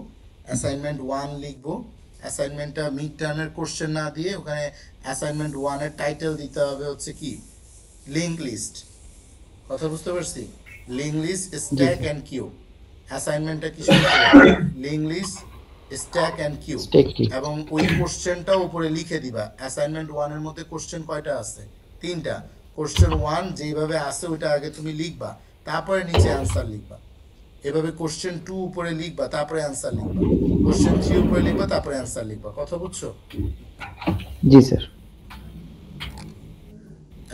অ্যাসাইনমেন্ট 1 লিখবো। অ্যাসাইনমেন্টটা মিড টার্মের কোশ্চেন না দিয়ে ওখানে অ্যাসাইনমেন্ট 1 এর টাইটেল দিতে হবে হচ্ছে কি, লিঙ্ক লিস্ট। কথা বুঝতে পারছি? Link list, stack and queue. অ্যাসাইনমেন্টটা কি link list, stack and queue, এবং ওই কোশ্চেনটা উপরে লিখে দিবা। অ্যাসাইনমেন্ট 1 এর মধ্যে কোশ্চেন কয়টা আছে? 3টা। কোশ্চেন 1 যেভাবে আছে ওইটা আগে তুমি লিখবা, তারপরে নিচে অ্যান্সার লিখবা। এভাবে কোশ্চেন 2 উপরে লিখবা, তারপরে অ্যান্সার লিখবা। কোশ্চেন 3 উপরে লিখবা, তারপরে অ্যান্সার লিখবা। কথা বুঝছো? জি স্যার।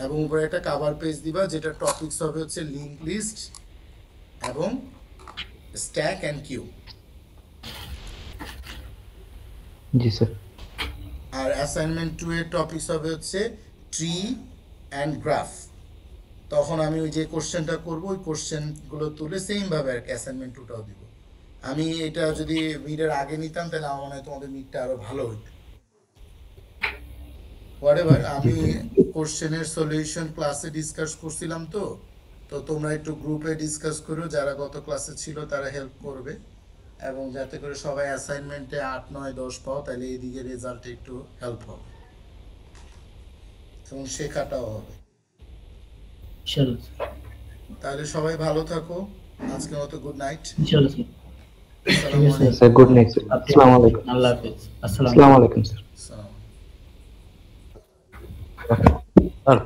এবং উপরে একটা কভার পেজ দিবা, যেটা টপিকস হবে হচ্ছে লিঙ্ক লিস্ট এবং স্ট্যাক এন্ড কিউ। জি স্যার। আর অ্যাসাইনমেন্ট 2 এর টপিকস হবে হচ্ছে ট্রি অ্যান্ড গ্রাফ। তখন আমি ওই যে কোশ্চেনটা করবো, ওই কোশ্চেনগুলো তুলে সেম ভাবে আর কি অ্যাসাইনমেন্ট 2টাও দিব। আমি এটা যদি মিডের আগে নিতাম তাহলে আমার মনে হয় তোমাদের মিডটা আরো ভালো হতো। হোয়াটএভার, আমি কোশ্চেনের সলিউশন ক্লাসে ডিসকাস করছিলাম, তো তোমরা একটু গ্রুপে ডিসকাস করো, যারা গত ক্লাসে ছিল তারা হেল্প করবে, এবং যাতে করে সবাই অ্যাসাইনমেন্টে 8, 9, 10 পাও, তাহলে এইদিকে রেজাল্টে একটু হেল্প হবে এবং শেখাটাও হবে। ইনশাআল্লাহ তাহলে সবাই ভালো থাকো, আজকের মতো গুড নাইট। ইনশাআল্লাহ স্যার। আসসালামু আলাইকুম। Sir good night sir. আসসালামু আলাইকুম। আল্লাহ হাফেজ। আসসালামু আলাইকুম স্যার। আসসালাম। স্যার